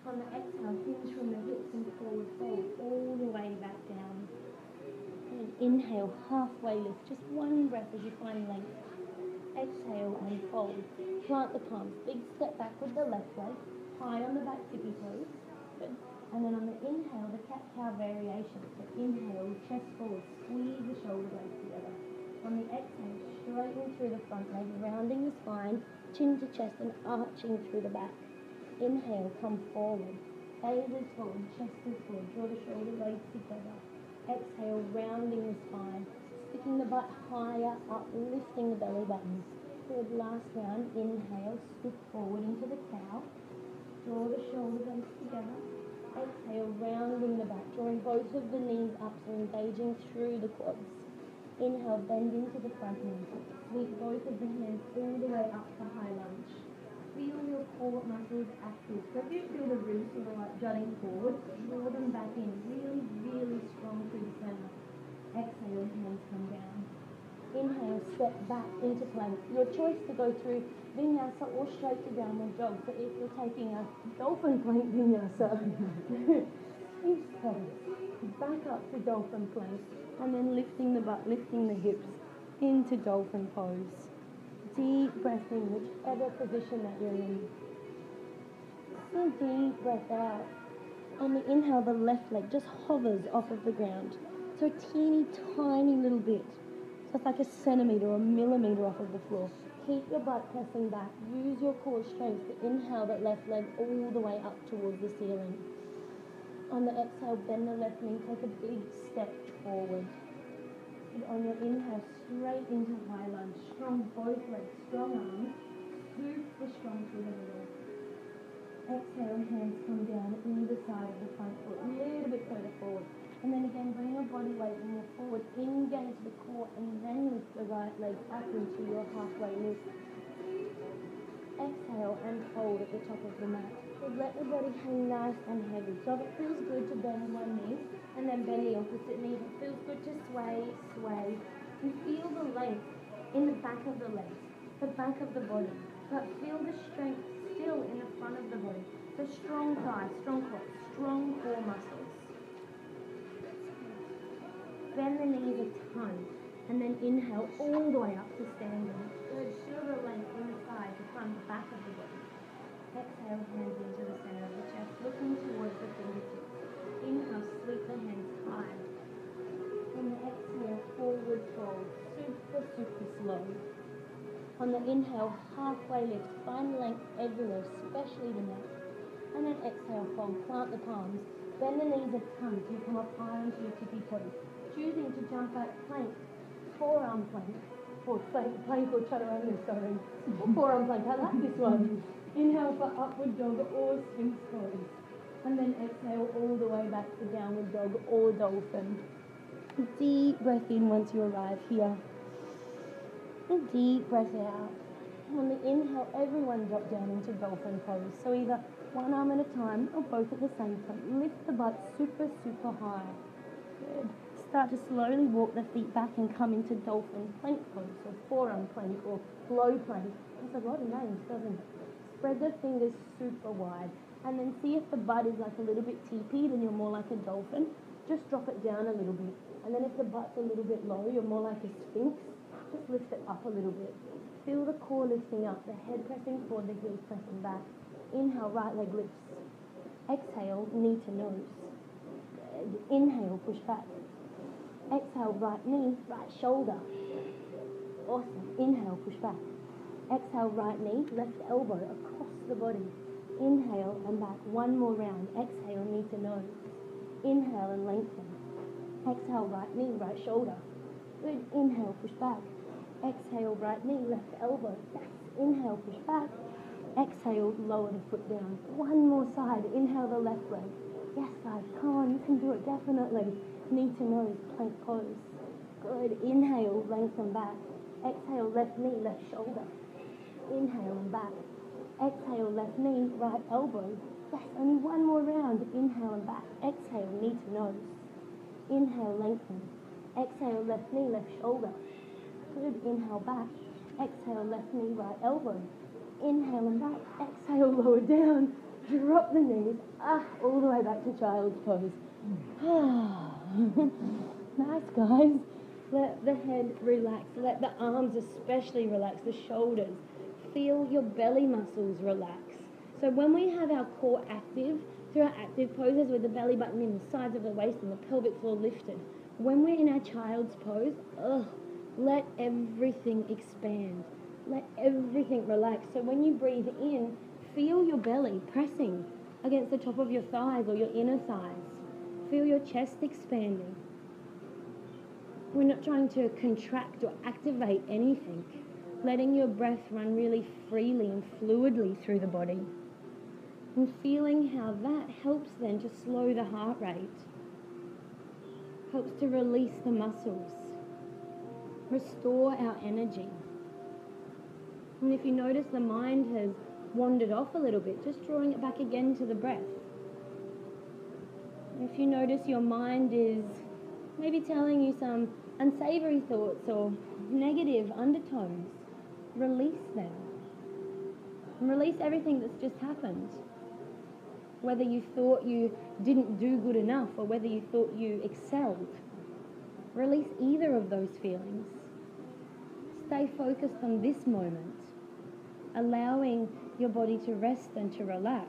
On the exhale, hinge from the hips and forward fold all the way back down. And inhale, halfway lift, just one breath as you find length. Exhale and fold. Plant the palms, big step back with the left leg, high on the back tippy toes. Good. And then on the inhale, the cat-cow variation. So inhale, chest forward, squeeze the shoulder blades together. On the exhale, straighten through the front leg, rounding the spine, chin to chest and arching through the back. Inhale, come forward. Gaze is forward, chest is forward. Draw the shoulder blades together. Exhale, rounding the spine, sticking the butt higher up, lifting the belly button. Good. Last round. Inhale, scoop forward into the cow. Draw the shoulder blades together. Exhale, rounding the back, drawing both of the knees up, so engaging through the quads. Inhale, bend into the front knee. Sweep both of the hands all the way up to high lunge. feel your core muscles active. So if you feel the ribs sort of like jutting forward, draw them back in really, really strong through the center. Exhale, hands come down. Inhale, step back into plank. Your choice to go through Vinyasa or straight to downward dog. So if you're taking a dolphin plank Vinyasa, each pose, back up to dolphin plank, and then lifting the butt, lifting the hips into dolphin pose. Deep breath in, whichever position that you're in. So deep breath out. On the inhale, the left leg just hovers off of the ground. So a teeny, tiny little bit. So it's like a centimetre or a millimetre off of the floor. Keep your butt pressing back. Use your core strength to inhale that left leg all the way up towards the ceiling. On the exhale, bend the left knee, take a big step forward. And on your inhale, straight into high lunge. Strong both legs, strong arms, super strong through the middle. Exhale, hands come down either side of the front foot, a little bit further forward. And then again, bring your body weight more forward, engage the core, and then lift the right leg up into your halfway lift. Exhale and hold at the top of the mat. So let the body hang nice and heavy. So if it feels good to bend one knee, and then bend the opposite knee. If it feels good to sway, sway. And feel the length in the back of the legs, the back of the body. But feel the strength still in the front of the body. So strong thighs, strong quads, strong core muscles. Bend the knees a ton, and then inhale all the way up to standing. Good, feel the length in the side, the front, the back of the body. Exhale, hands into the center of the chest, looking towards the fingertips. Inhale, sweep the hands high. On the exhale, forward fold, super, super slow. On the inhale, halfway lift, find length everywhere, especially the neck. And then exhale, fold, plant the palms. Bend the knees a ton so you come up high onto your tippy toes. Choosing to jump at plank, forearm plank, or plank or chaturanga, sorry. Or forearm plank, I like this one. Inhale for upward dog or sphinx pose. And then exhale all the way back to downward dog or dolphin. Deep breath in once you arrive here. And deep breath out. On the inhale, everyone drop down into dolphin pose. So either one arm at a time or both at the same time. Lift the butt super, super high. Good. Start to slowly walk the feet back and come into dolphin plank pose, or forearm plank, or low plank. There's a lot of names, doesn't it? Spread the fingers super wide. And then see if the butt is like a little bit teepeed and you're more like a dolphin. Just drop it down a little bit. And then if the butt's a little bit low, you're more like a sphinx. Just lift it up a little bit. Feel the core lifting up, the head pressing forward, the heels pressing back. Inhale, right leg lifts. Exhale, knee to nose. Good. Inhale, push back. Exhale, right knee, right shoulder. Awesome. Inhale, push back. Exhale, right knee, left elbow across the body. Inhale and back. One more round. Exhale, knee to nose. Inhale and lengthen. Exhale, right knee, right shoulder. Good. Inhale, push back. Exhale, right knee, left elbow. Yes. Inhale, push back. Exhale, lower the foot down. One more side. Inhale the left leg. Yes, guys, come on, you can do it, definitely. Knee to nose, plank pose. Good. Inhale, lengthen back. Exhale, left knee, left shoulder. Inhale and back. Exhale, left knee, right elbow. Yes, only one more round. Inhale and back. Exhale, knee to nose. Inhale, lengthen. Exhale, left knee, left shoulder. Good. Inhale, back. Exhale, left knee, right elbow. Inhale and back. Exhale, lower down. Drop the knees. All the way back to child's pose. Nice, guys. Let the head relax. Let the arms especially relax. The shoulders. Feel your belly muscles relax. So when we have our core active, through our active poses with the belly button in the sides of the waist and the pelvic floor lifted, when we're in our child's pose, let everything expand. Let everything relax. So when you breathe in, feel your belly pressing against the top of your thighs or your inner thighs. Feel your chest expanding. We're not trying to contract or activate anything. Letting your breath run really freely and fluidly through the body. And feeling how that helps then to slow the heart rate. Helps to release the muscles. Restore our energy. And if you notice the mind has wandered off a little bit, just drawing it back again to the breath. If you notice your mind is maybe telling you some unsavory thoughts or negative undertones, release them. And release everything that's just happened. Whether you thought you didn't do good enough or whether you thought you excelled. Release either of those feelings. Stay focused on this moment, allowing your body to rest and to relax,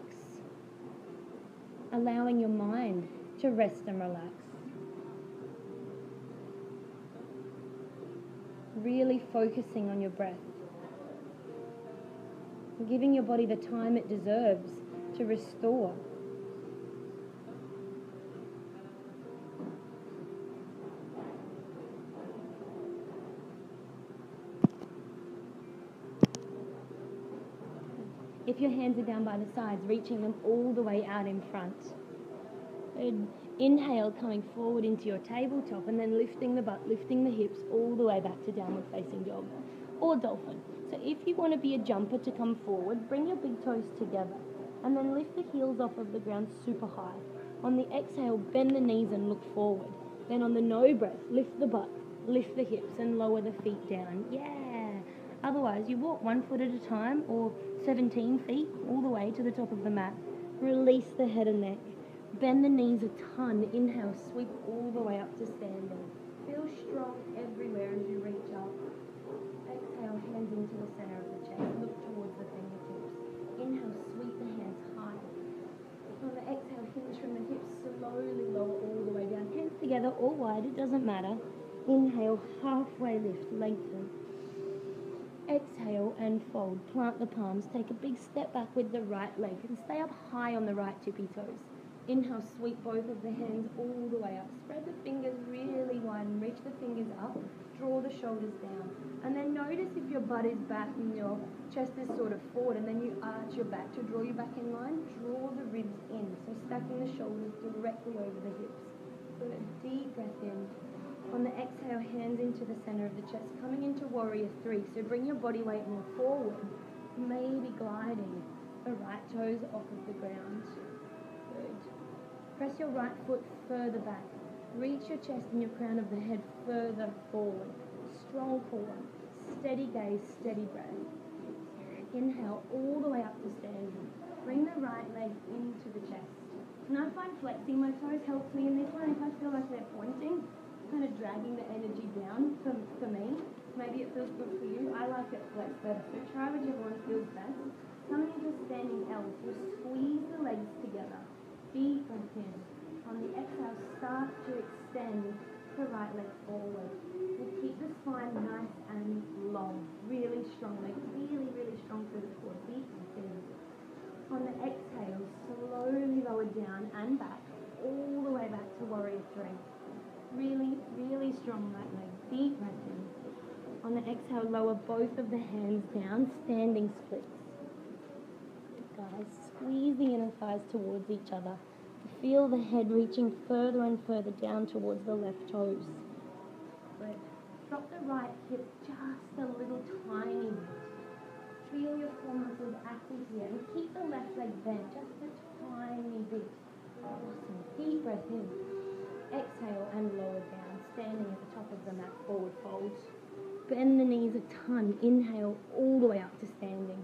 allowing your mind to rest and relax. Really focusing on your breath, giving your body the time it deserves to restore. If your hands are down by the sides, reaching them all the way out in front. Good. Inhale, coming forward into your tabletop and then lifting the butt, lifting the hips all the way back to downward facing dog or dolphin. So if you want to be a jumper to come forward, bring your big toes together and then lift the heels off of the ground super high. On the exhale, bend the knees and look forward. Then on the no breath, lift the butt, lift the hips and lower the feet down. Yeah. Otherwise, you walk 1 foot at a time or 17 feet all the way to the top of the mat. Release the head and neck. Bend the knees a ton. Inhale, sweep all the way up to standing. Feel strong everywhere as you reach up. Exhale, hands into the center of the chest. Look towards the fingertips. Inhale, sweep the hands high. On the exhale, hinge from the hips. Slowly lower all the way down. Hands together or wide, it doesn't matter. Inhale, halfway lift, lengthen. Exhale and fold. Plant the palms. Take a big step back with the right leg and stay up high on the right tippy toes. Inhale, sweep both of the hands all the way up. Spread the fingers really wide and reach the fingers up. Draw the shoulders down. And then notice if your butt is back and your chest is sort of forward, and then you arch your back to draw you back in line. Draw the ribs in. So stacking the shoulders directly over the hips. Good. Deep breath in. On the exhale, hands into the center of the chest, coming into warrior 3. So bring your body weight more forward, maybe gliding the right toes off of the ground. Good. Press your right foot further back. Reach your chest and your crown of the head further forward. Strong core. Steady gaze, steady breath. Inhale all the way up to standing. Bring the right leg into the chest. And I find flexing my toes helps me in this one. If I feel like they're pointing, kind of dragging the energy down for me. Maybe it feels good for you. I like it flexed better. So try whichever one feels best. Coming into a standing L. So squeeze the legs together. Deep breath in. On the exhale, start to extend the right leg forward. We'll keep the spine nice and long. Really strong leg. Really, really strong through the core. Deep breath in. On the exhale, slowly lower down and back. All the way back to warrior 3. Really, really strong right leg. Deep breath in. On the exhale, lower both of the hands down. Standing splits. Guys, squeeze the inner thighs towards each other. Feel the head reaching further and further down towards the left toes. Good. Drop the right hip just a little tiny bit. Feel your core muscles active here. And keep the left leg bent just a tiny bit. Awesome. Deep breath in. Exhale and lower down. Standing at the top of the mat, forward fold. Bend the knees a ton. Inhale all the way up to standing.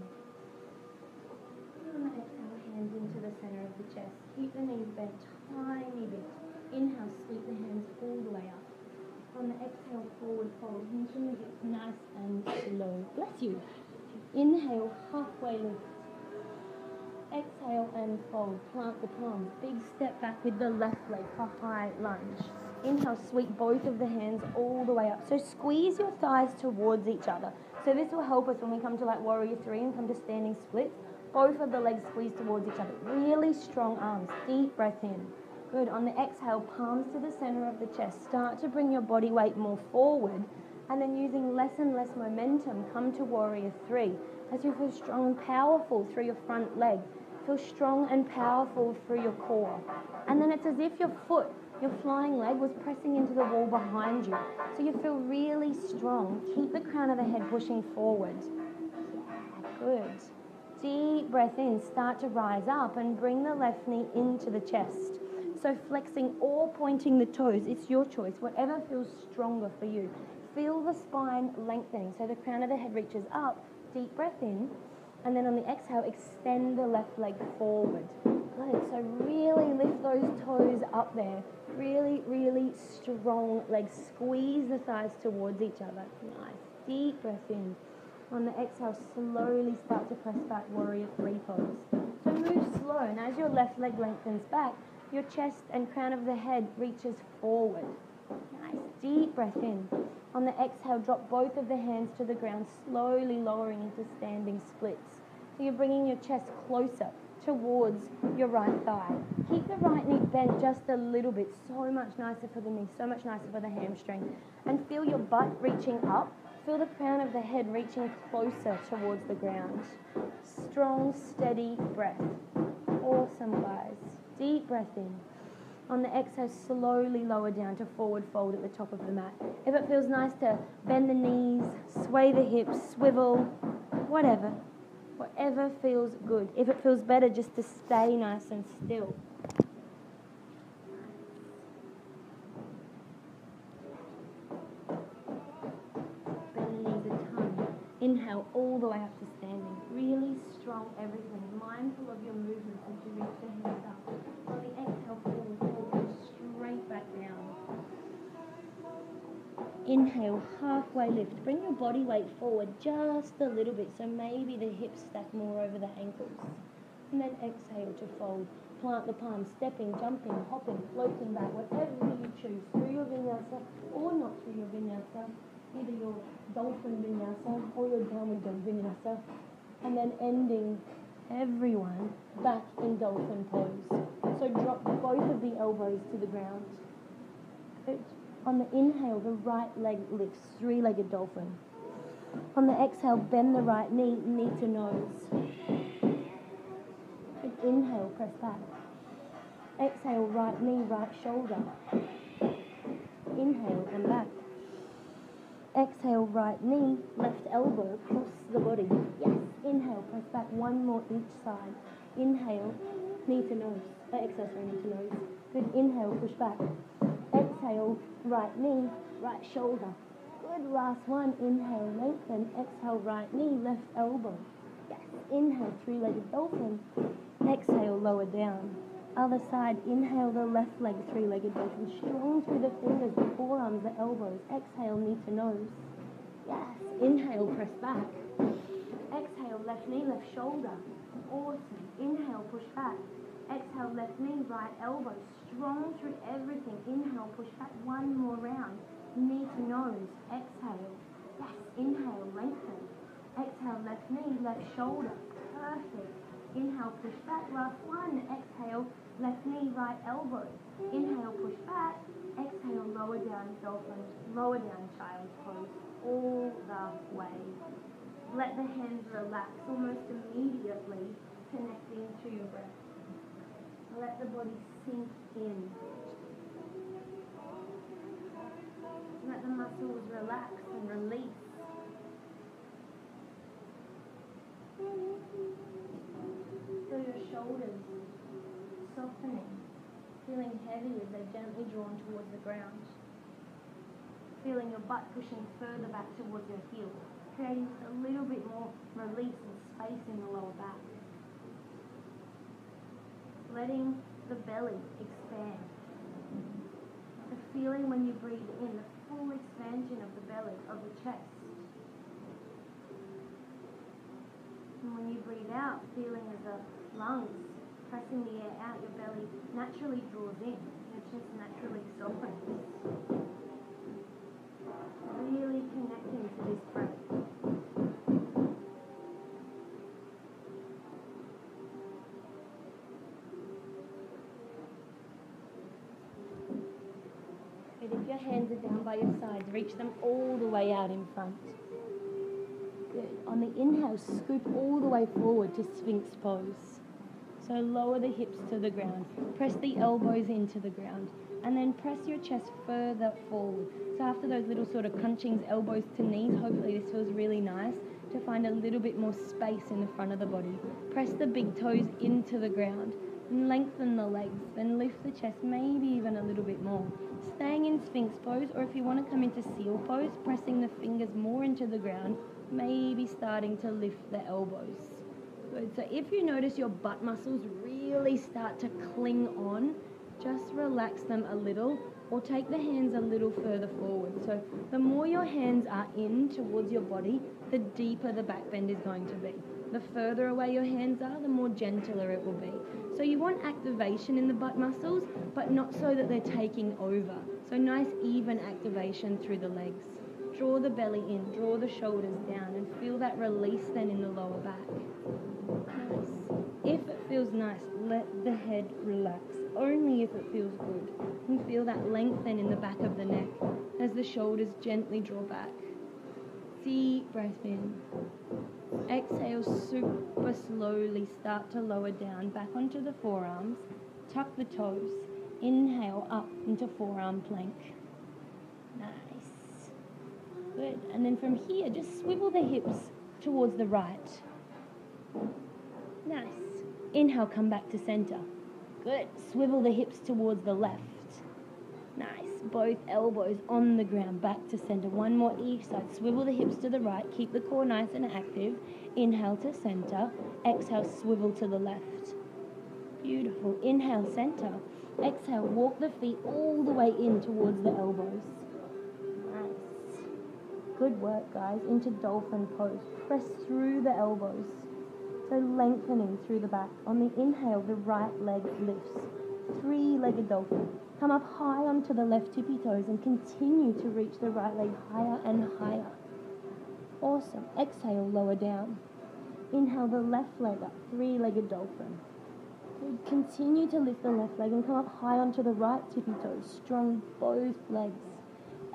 On the exhale, hands into the center of the chest. Keep the knees bent tiny bit. Inhale, sweep the hands all the way up. On the exhale, forward fold. Hinge from the hips, nice and slow. Bless you. Inhale, halfway lift. Exhale and fold. Plant the palms. Big step back with the left leg for high lunge. Inhale, sweep both of the hands all the way up. So squeeze your thighs towards each other. So this will help us when we come to like warrior 3 and come to standing splits. Both of the legs squeeze towards each other. Really strong arms. Deep breath in. Good. On the exhale, palms to the center of the chest. Start to bring your body weight more forward. And then using less and less momentum, come to warrior 3. As you feel strong and powerful through your front leg. Feel strong and powerful through your core. And then it's as if your foot, your flying leg, was pressing into the wall behind you. So you feel really strong. Keep the crown of the head pushing forward. Yeah, good. Deep breath in, start to rise up and bring the left knee into the chest. So flexing or pointing the toes, it's your choice, whatever feels stronger for you. Feel the spine lengthening, so the crown of the head reaches up, deep breath in, and then on the exhale, extend the left leg forward. Good, so really lift those toes up there. Really, really strong legs. Squeeze the thighs towards each other. Nice, deep breath in. On the exhale, slowly start to press back, warrior 3 pose. So move slow, and as your left leg lengthens back, your chest and crown of the head reaches forward. Nice, deep breath in. On the exhale, drop both of the hands to the ground, slowly lowering into standing splits. So you're bringing your chest closer towards your right thigh. Keep the right knee bent just a little bit. So much nicer for the knee, so much nicer for the hamstring. And feel your butt reaching up. Feel the crown of the head reaching closer towards the ground. Strong, steady breath. Awesome, guys. Deep breath in. On the exhale, slowly lower down to forward fold at the top of the mat. If it feels nice to bend the knees, sway the hips, swivel, whatever. Whatever feels good. If it feels better, just to stay nice and still. Bend the knees a ton. Inhale all the way up to standing. Really strong everything. Mindful of your movements as you reach the hands up. On the exhale, forward, straight back down. Inhale, halfway lift. Bring your body weight forward just a little bit, so maybe the hips stack more over the ankles. And then exhale to fold. Plant the palms, stepping, jumping, hopping, floating back, whatever you choose, through your vinyasa or not through your vinyasa, either your dolphin vinyasa or your ptarmigan vinyasa, and then ending everyone back in dolphin pose. So drop both of the elbows to the ground. Good. On the inhale, the right leg lifts, 3-legged dolphin. On the exhale, bend the right knee, knee to nose. Good. Inhale, press back. Exhale, right knee, right shoulder. Inhale and back. Exhale, right knee, left elbow, cross the body. Yes. Inhale, press back, one more each side. Inhale, knee to nose. Exhale, sorry, knee to nose. Good. Inhale, push back. Exhale, right knee, right shoulder. Good, last one. Inhale, lengthen. Exhale, right knee, left elbow. Yes. Inhale, 3-legged dolphin. Exhale, lower down. Other side, inhale the left leg, 3-legged dolphin. Strong through the fingers, the forearms, the elbows. Exhale, knee to nose. Yes. Inhale, press back. Exhale, left knee, left shoulder. Awesome. Inhale, push back. Exhale, left knee, right elbow. Strong through everything. Inhale, push back. One more round. Knee to nose. Exhale. Yes. Inhale, lengthen. Exhale, left knee, left shoulder. Perfect. Inhale, push back. Last one. Exhale, left knee, right elbow. Inhale, push back. Exhale, lower down dolphin. Lower down child's pose. All the way. Let the hands relax almost immediately, connecting to your breath. Let the body sink in. Let the muscles relax and release. Feel your shoulders softening, feeling heavy as they're gently drawn towards the ground. Feeling your butt pushing further back towards your heel, creating a little bit more release and space in the lower back. Letting the belly expand. The feeling when you breathe in, the full expansion of the belly, of the chest. And when you breathe out, feeling as the lungs pressing the air out, your belly naturally draws in, your chest naturally softens. Really connecting to this breath. And if your hands are down by your sides, reach them all the way out in front. Good. On the inhale, scoop all the way forward to Sphinx pose. So lower the hips to the ground. Press the elbows into the ground. And then press your chest further forward. So after those little sort of crunchings, elbows to knees, hopefully this feels really nice. to find a little bit more space in the front of the body. Press the big toes into the ground and lengthen the legs, then lift the chest maybe even a little bit more. Staying in Sphinx pose, or if you want to come into seal pose, pressing the fingers more into the ground, maybe starting to lift the elbows. Good. So if you notice your butt muscles really start to cling on, just relax them a little or take the hands a little further forward. So the more your hands are in towards your body, the deeper the back bend is going to be. The further away your hands are, the more gentler it will be. So you want activation in the butt muscles, but not so that they're taking over. So nice even activation through the legs. Draw the belly in, draw the shoulders down, and feel that release then in the lower back. Nice. If it feels nice, let the head relax, only if it feels good. And feel that lengthen in the back of the neck as the shoulders gently draw back. Deep breath in. Exhale, super slowly start to lower down back onto the forearms. Tuck the toes. Inhale up into forearm plank. Nice. Good. And then from here, just swivel the hips towards the right. Nice. Inhale, come back to center. Good. Swivel the hips towards the left. Nice. Both elbows on the ground, back to center. One more each side. Swivel the hips to the right. Keep the core nice and active. Inhale to center. Exhale, swivel to the left. Beautiful. Inhale, center. Exhale, walk the feet all the way in towards the elbows. Nice. Good work, guys. Into dolphin pose. Press through the elbows. So lengthening through the back. On the inhale, the right leg lifts. Three-legged dolphin. Come up high onto the left tippy toes and continue to reach the right leg higher and higher. Awesome. Exhale, lower down. Inhale the left leg up. Three-legged dolphin. Good. Continue to lift the left leg and come up high onto the right tippy toes. Strong both legs.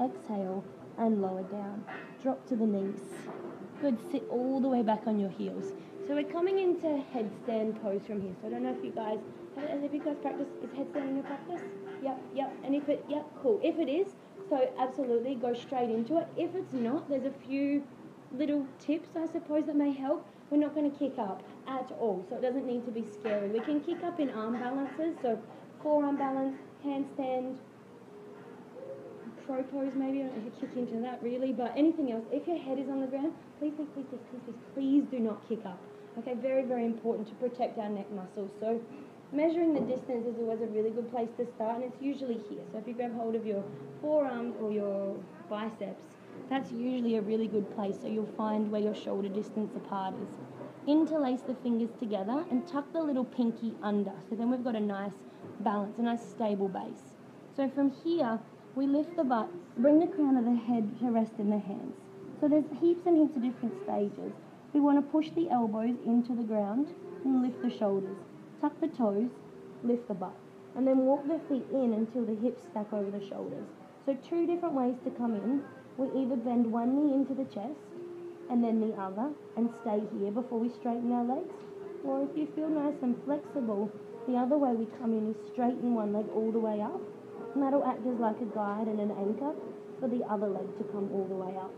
Exhale and lower down. Drop to the knees. Good. Sit all the way back on your heels. So we're coming into headstand pose from here. So I don't know if you guys, practice, is headstand in your practice? Yep. And cool. If it is, so absolutely go straight into it. If it's not, there's a few little tips, I suppose, that may help. We're not going to kick up at all, so it doesn't need to be scary. We can kick up in arm balances, so forearm balance, handstand, crow pose maybe. I don't know if you kick into that really, but anything else. If your head is on the ground, please do not kick up. Okay, very, very important to protect our neck muscles. So measuring the distance is always a really good place to start, and it's usually here. So if you grab hold of your forearms or your biceps, that's usually a really good place, so you'll find where your shoulder distance apart is. Interlace the fingers together and tuck the little pinky under. So then we've got a nice balance, a nice stable base. So from here, we lift the butt, bring the crown of the head to rest in the hands. So there's heaps and heaps of different stages. We want to push the elbows into the ground and lift the shoulders. Tuck the toes, lift the butt. And then walk the feet in until the hips stack over the shoulders. So two different ways to come in. We either bend one knee into the chest and then the other and stay here before we straighten our legs. Or if you feel nice and flexible, the other way we come in is straighten one leg all the way up. And that'll act as like a guide and an anchor for the other leg to come all the way up.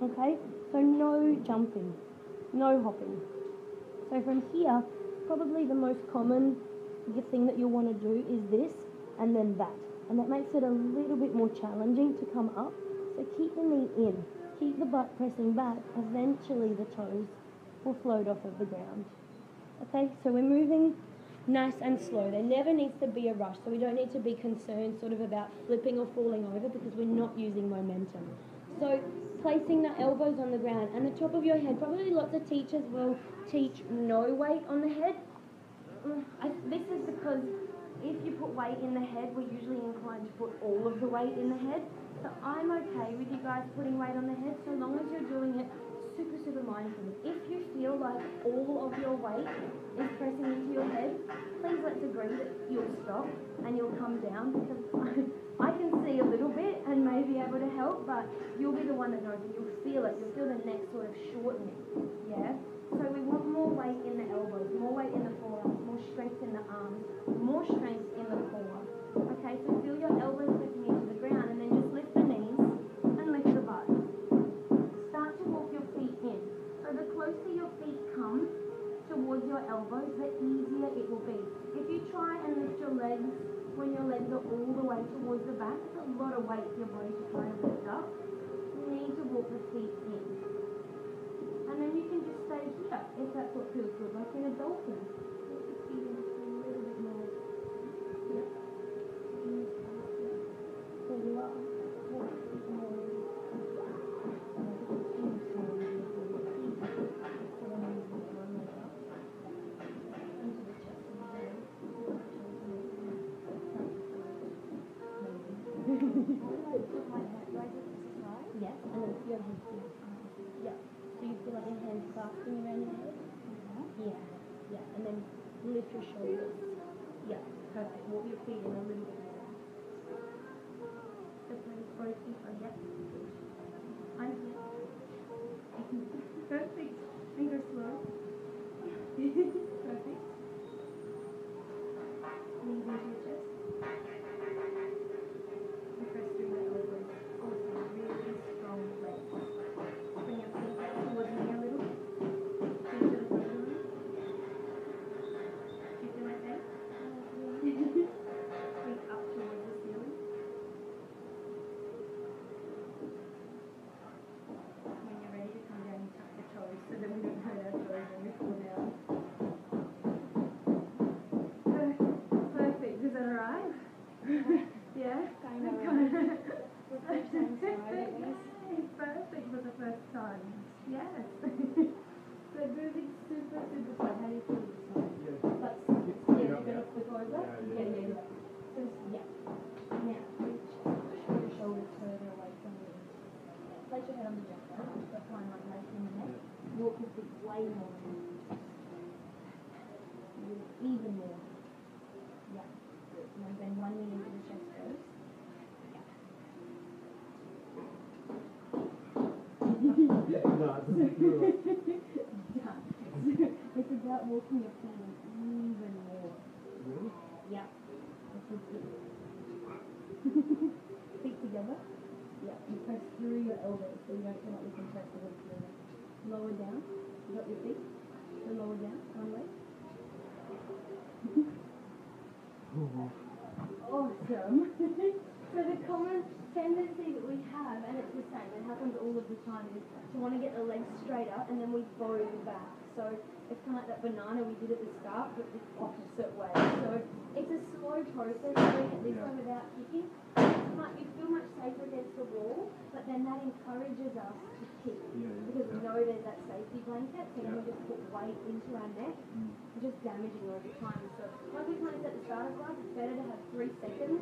Okay? So no jumping, no hopping. So from here, probably the most common thing that you'll want to do is this and then that. And that makes it a little bit more challenging to come up. So keep the knee in, keep the butt pressing back. Eventually the toes will float off of the ground. Okay, so we're moving nice and slow. There never needs to be a rush, so we don't need to be concerned sort of about flipping or falling over because we're not using momentum. So placing the elbows on the ground and the top of your head. Probably lots of teachers will teach no weight on the head. This is because if you put weight in the head, we're usually inclined to put all of the weight in the head. So I'm okay with you guys putting weight on the head so long as you're doing it super mindfully. If you feel like all of your weight is pressing into your head, please let's agree that you'll stop and you'll come down, because I can see a little bit and may be able to help, but you'll be the one that knows it. You'll feel it. You'll feel the neck sort of shortening. Yeah? So we want more weight in the elbows, more weight in the forearms, more strength in the arms, more strength in the core. Okay, so feel your elbows lifting into the ground and then just lift the knees and lift the butt. Start to walk your feet in. So weight for your body to try and lift up, you need to walk the feet in. And then you can just stay here if that's what feels good, like in a dolphin. Walk the feet in just a little bit more. Yeah. There you are. Walk the feet more. Yes, and then your hands to your arms. Yeah. So you feel like your hands clasping around your head? Yeah. Yeah. And then lift your shoulders. Yeah. Perfect. Walk your feet in a little bit more. Separate both feet. Yeah. I'm here. Perfect. And go slow. Perfect. Knees into your chest. And press through your elbows. Awesome. Really strong legs. Bring your feet back towards me a little. Feet to the front of the room. Do you feel okay? Feet up towards the ceiling. When you're ready to come down, you tuck your toes so that we don't hurt our toes when we fall down. Perfect. Is that alright? Yeah? Kind of. Perfect for the first time. Yes. So moving super fun. How do you feel this time? Like, yeah, you're going to flip over? Yeah. So, yeah. Now, reach, show your shoulders further away from you. Place your head on the jacket, but find like right in the neck. Walk your feet way more. Even more. Yeah. Good. And then bend one knee into the chest first. It's about walking your feet even more. Really? Yeah. This is it. Feet together. Yeah. You press through your elbows so you don't feel like you can press against your neck. Lower down. You got your feet. So lower down. One leg. Awesome. So the common tendency that we have, and it's the same, it happens all of the time, is to want to get the legs straighter and then we bow back. So it's kind of like that banana we did at the start, but the opposite way. So it's a slow process doing it this way without kicking. You feel much safer against the wall, but then that encourages us to kick because we know there's that safety blanket, so then we just put weight into our neck, just damaging over time. So like we kind of said at the start of class, it's better to have 3 seconds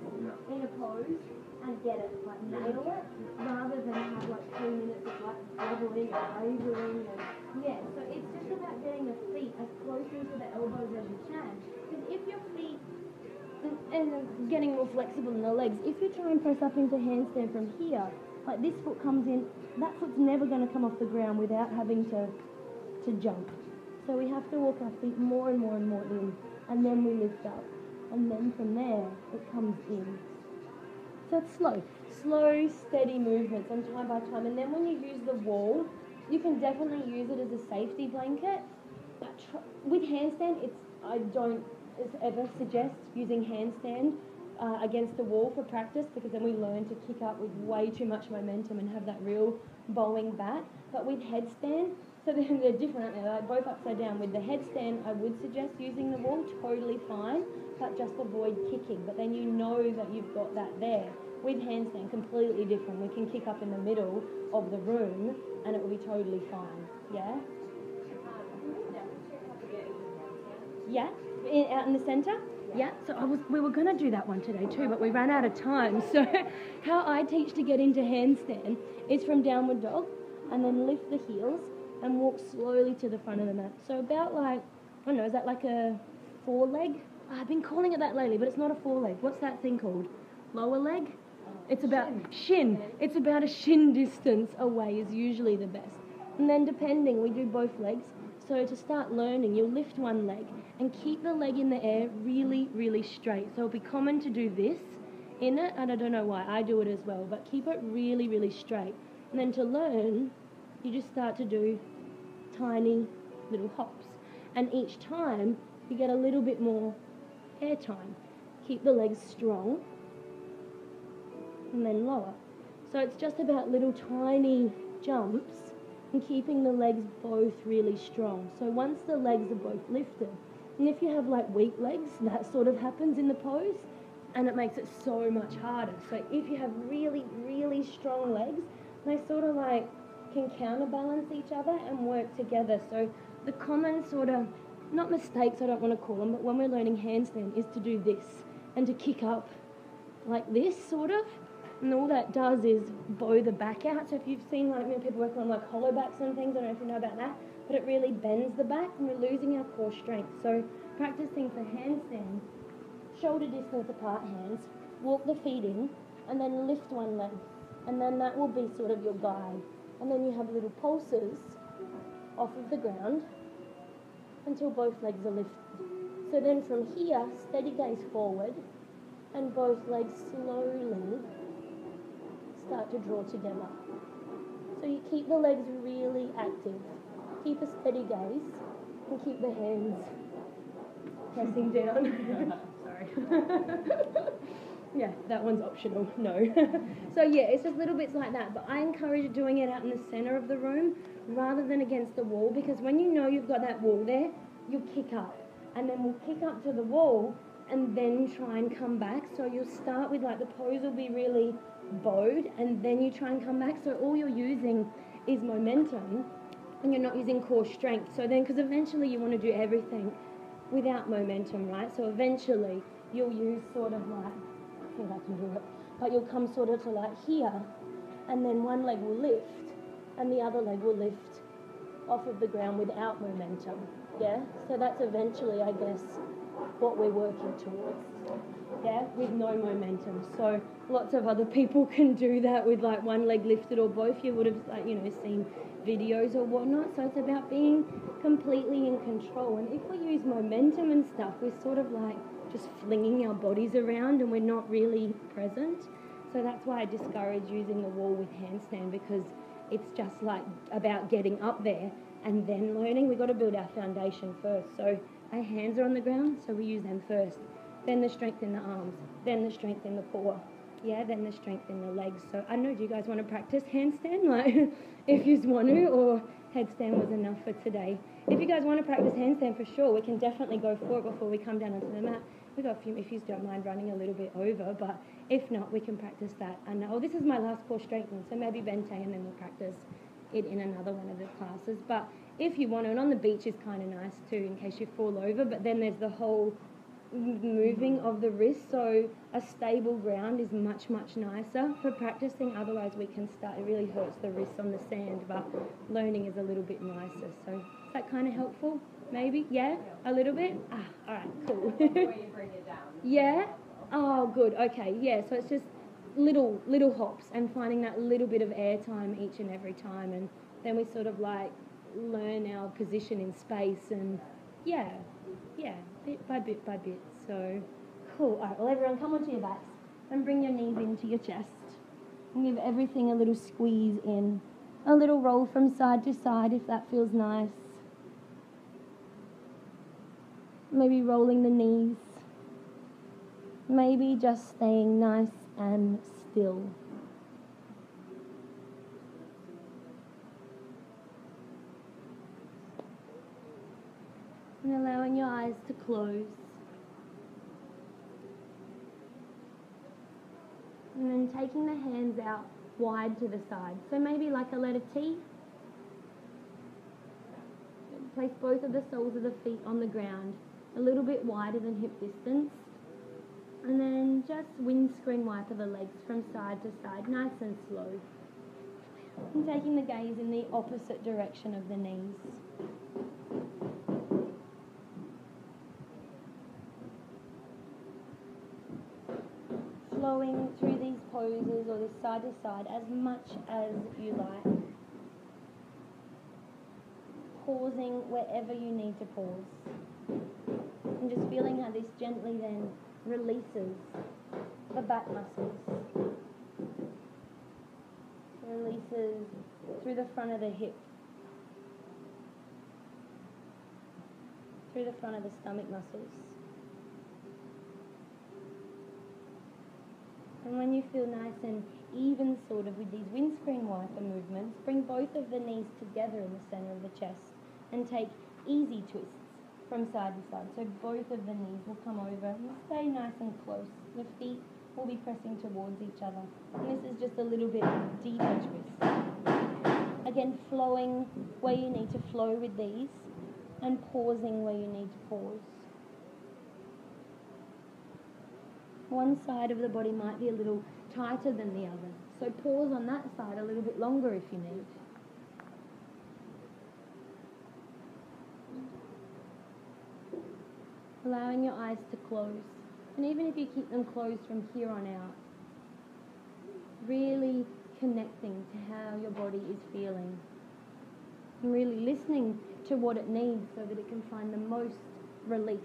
in a pose and get it, like nail it, rather than have like 3 minutes of like wobbling and wavering and so it's just about getting your feet as close into the elbows as you can. Because if your feet and getting more flexible in the legs, if you try and press up into handstand from here, like this foot comes in, that foot's never going to come off the ground without having to jump. So we have to walk our feet more and more and more in, and then we lift up. And then from there, it comes in. So it's slow, steady movements and time by time. And then when you use the wall, you can definitely use it as a safety blanket. But with handstand, I don't ever suggest using handstand against the wall for practice, because then we learn to kick up with way too much momentum and have that real bowing back. But with headstand, so they're different, aren't they? They're both upside down. With the headstand, I would suggest using the wall, totally fine, but just avoid kicking. But then you know that you've got that there. With handstand, completely different. We can kick up in the middle of the room and it will be totally fine. Yeah? Yeah? Out in the centre? Yeah. So we were going to do that one today too, but we ran out of time. So how I teach to get into handstand is from downward dog, and then lift the heels and walk slowly to the front of the mat. So about like, I don't know, is that like a foreleg? I've been calling it that lately, but it's not a foreleg. What's that thing called? Lower leg? It's about shin. It's about a shin distance away is usually the best. And then depending, we do both legs. So to start learning, you'll lift one leg and keep the leg in the air really, really straight. So it'll be common to do this in it, and I don't know why, I do it as well, but keep it really, really straight. And then to learn, you just start to do tiny little hops. And each time, you get a little bit more air time. Keep the legs strong. and then lower. So it's just about little tiny jumps and keeping the legs both really strong. So once the legs are both lifted, and if you have like weak legs, that sort of happens in the pose, and it makes it so much harder. So if you have really, really strong legs, they sort of like can counterbalance each other and work together. So the common sort of, not mistakes I don't want to call them, but when we're learning handstand is to do this and to kick up like this sort of, and all that does is bow the back out. So if you've seen like people working on like hollow backs and things, I don't know if you know about that, but it really bends the back and we're losing our core strength. So practicing for handstand, shoulder distance apart hands, walk the feet in and then lift one leg, and then that will be sort of your guide. And then you have little pulses off of the ground until both legs are lifted. So then from here, steady gaze forward and both legs slowly start to draw together. So you keep the legs really active, keep a steady gaze and keep the hands pressing down. Sorry. Yeah, that one's optional, no. So yeah, it's just little bits like that, but I encourage doing it out in the centre of the room rather than against the wall, because when you know you've got that wall there, you'll kick up, and then we'll kick up to the wall and then try and come back. So you'll start with like the pose will be really bowed and then you try and come back, so all you're using is momentum and you're not using core strength. So then, because eventually you want to do everything without momentum, right? So eventually you'll use sort of like, I think I can do it, but you'll come sort of to like here, and then one leg will lift and the other leg will lift off of the ground without momentum. Yeah, so that's eventually, I guess, what we're working towards. Yeah, with no momentum. So lots of other people can do that with like one leg lifted or both. You would have like, seen videos or whatnot. So it's about being completely in control. And if we use momentum and stuff, we're sort of like just flinging our bodies around and we're not really present. So that's why I discourage using the wall with handstand, because it's just like about getting up there and then learning. We've got to build our foundation first. So our hands are on the ground, so we use them first. Then the strength in the arms, then the strength in the core, yeah, then the strength in the legs. So I don't know, do you guys want to practice handstand? Like, if you want to, or headstand was enough for today? If you guys want to practice handstand for sure, we can definitely go for it before we come down onto the mat. We've got a few, if you don't mind running a little bit over, but if not, we can practice that. And this is my last core strength one, so maybe bente and then we'll practice it in another one of the classes. But if you want to, and on the beach is kind of nice too, in case you fall over, but then there's the whole moving of the wrist, so a stable ground is much, much nicer for practicing. Otherwise we can start, it really hurts the wrists on the sand, but learning is a little bit nicer. So is that kind of helpful? Maybe? Yeah? A little bit? Alright, cool. Yeah? Oh, good. Okay, yeah, so it's just little hops and finding that little bit of air time each and every time, and then we sort of like learn our position in space, and yeah, bit by bit by bit. So cool. All right, well, everyone come onto your backs and bring your knees into your chest and give everything a little squeeze in, a little roll from side to side if that feels nice. Maybe rolling the knees, maybe just staying nice and still. And allowing your eyes to close. And then taking the hands out wide to the side. So maybe like a letter T. Place both of the soles of the feet on the ground, a little bit wider than hip distance. And then just windscreen wiper the legs from side to side, nice and slow. And taking the gaze in the opposite direction of the knees. Flowing through these poses or this side to side as much as you like. Pausing wherever you need to pause. And just feeling how this gently then releases the back muscles. Releases through the front of the hip. Through the front of the stomach muscles. And when you feel nice and even sort of with these windscreen wiper movements, bring both of the knees together in the center of the chest and take easy twists from side to side. So both of the knees will come over and stay nice and close. The feet will be pressing towards each other. And this is just a little bit deeper twist. Again, flowing where you need to flow with these and pausing where you need to pause. One side of the body might be a little tighter than the other, so pause on that side a little bit longer if you need. Allowing your eyes to close, and even if you keep them closed from here on out, really connecting to how your body is feeling and really listening to what it needs so that it can find the most release.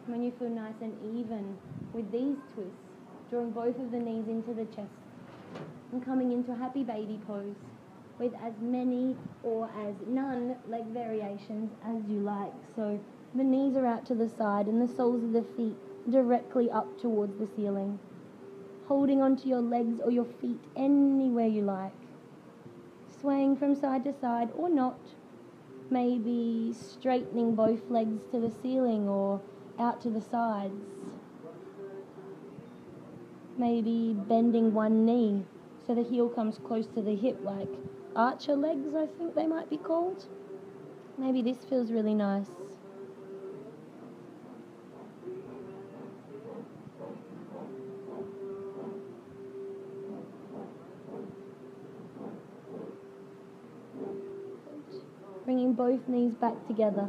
When you feel nice and even with these twists, drawing both of the knees into the chest and coming into a happy baby pose with as many or as none leg variations as you like. So the knees are out to the side and the soles of the feet directly up towards the ceiling. Holding onto your legs or your feet anywhere you like. Swaying from side to side or not. Maybe straightening both legs to the ceiling or out to the sides. Maybe bending one knee so the heel comes close to the hip, like archer legs, I think they might be called. Maybe this feels really nice. Bringing both knees back together.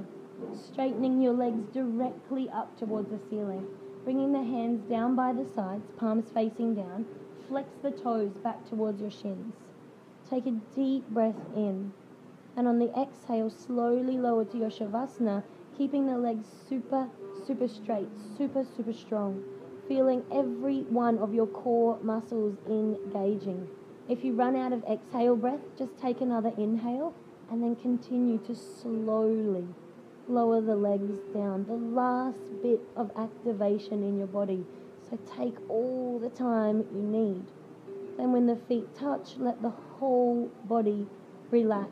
Straightening your legs directly up towards the ceiling. Bringing the hands down by the sides, palms facing down. Flex the toes back towards your shins. Take a deep breath in. And on the exhale, slowly lower to your Shavasana, keeping the legs super, super straight, super, super strong. Feeling every one of your core muscles engaging. If you run out of exhale breath, just take another inhale and then continue to slowly lower the legs down. The last bit of activation in your body. So take all the time you need. Then when the feet touch, let the whole body relax.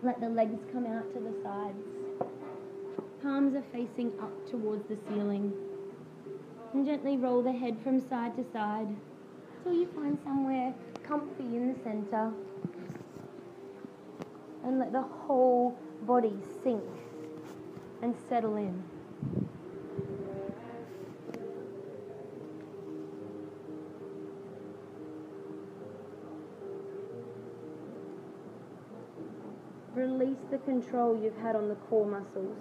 Let the legs come out to the sides. Palms are facing up towards the ceiling. And gently roll the head from side to side till you find somewhere comfy in the center. And let the whole body sink and settle in. Release the control you've had on the core muscles.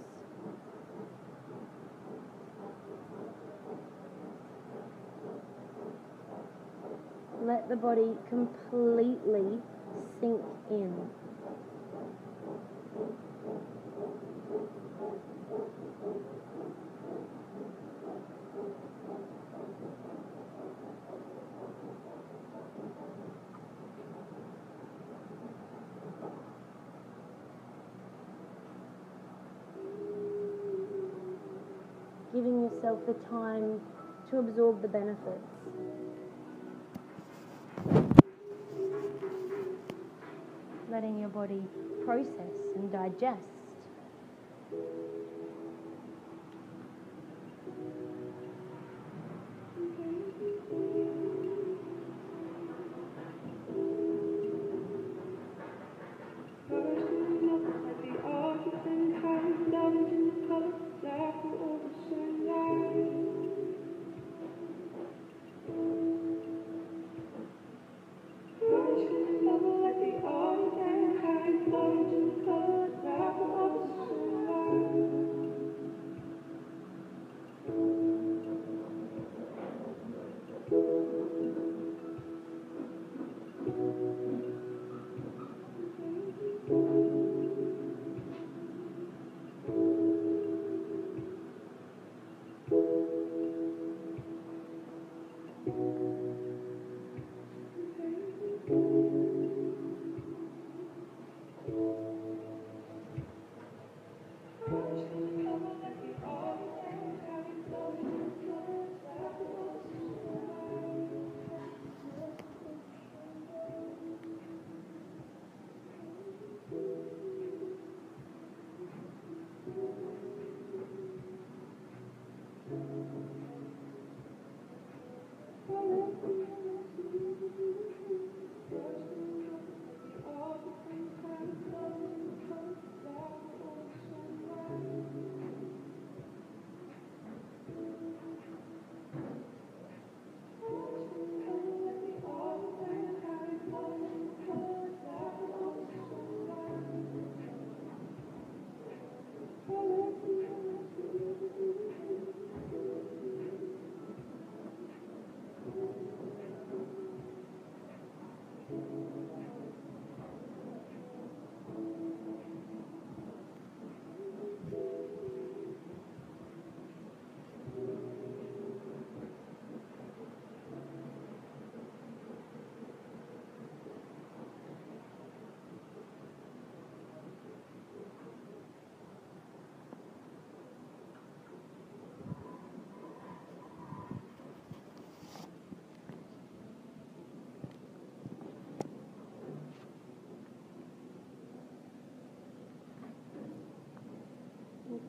Let the body completely sink in. Giving yourself the time to absorb the benefits. Letting your body process and digest.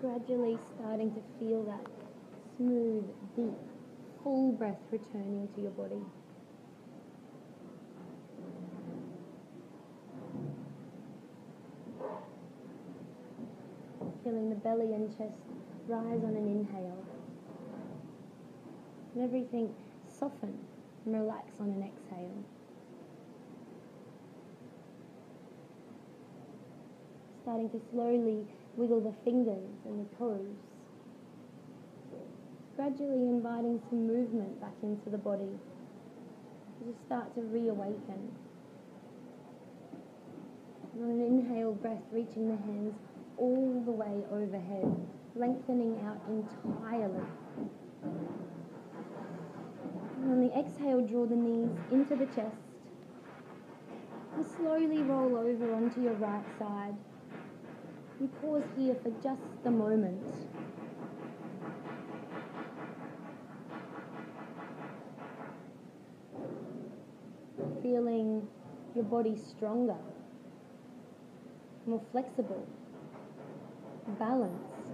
Gradually starting to feel that smooth, deep, full breath returning to your body. Feeling the belly and chest rise on an inhale. And everything soften and relax on an exhale. Starting to slowly wiggle the fingers and the toes. Gradually inviting some movement back into the body. Just start to reawaken. And on an inhale breath, reaching the hands all the way overhead, lengthening out entirely. And on the exhale, draw the knees into the chest. And slowly roll over onto your right side. And pause here for just a moment. Feeling your body stronger, more flexible, balanced,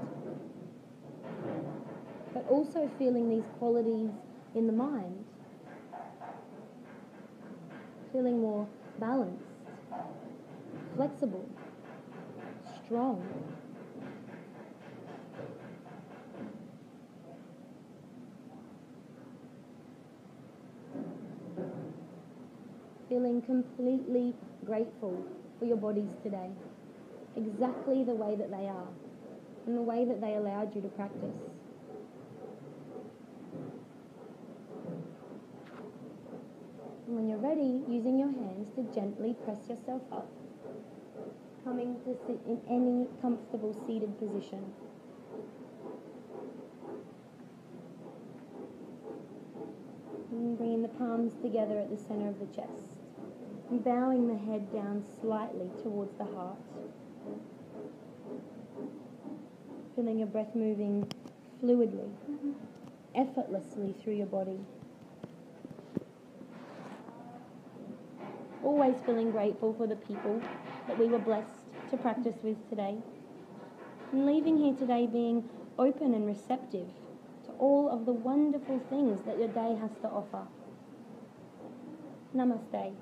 but also feeling these qualities in the mind. Feeling more balanced, flexible, strong. Feeling completely grateful for your bodies today, exactly the way that they are, and the way that they allowed you to practice. And when you're ready, using your hands to gently press yourself up, coming to sit in any comfortable seated position. And bringing the palms together at the center of the chest. And bowing the head down slightly towards the heart. Feeling your breath moving fluidly, effortlessly through your body. Always feeling grateful for the people that we were blessed to practice with today. And leaving here today being open and receptive to all of the wonderful things that your day has to offer. Namaste.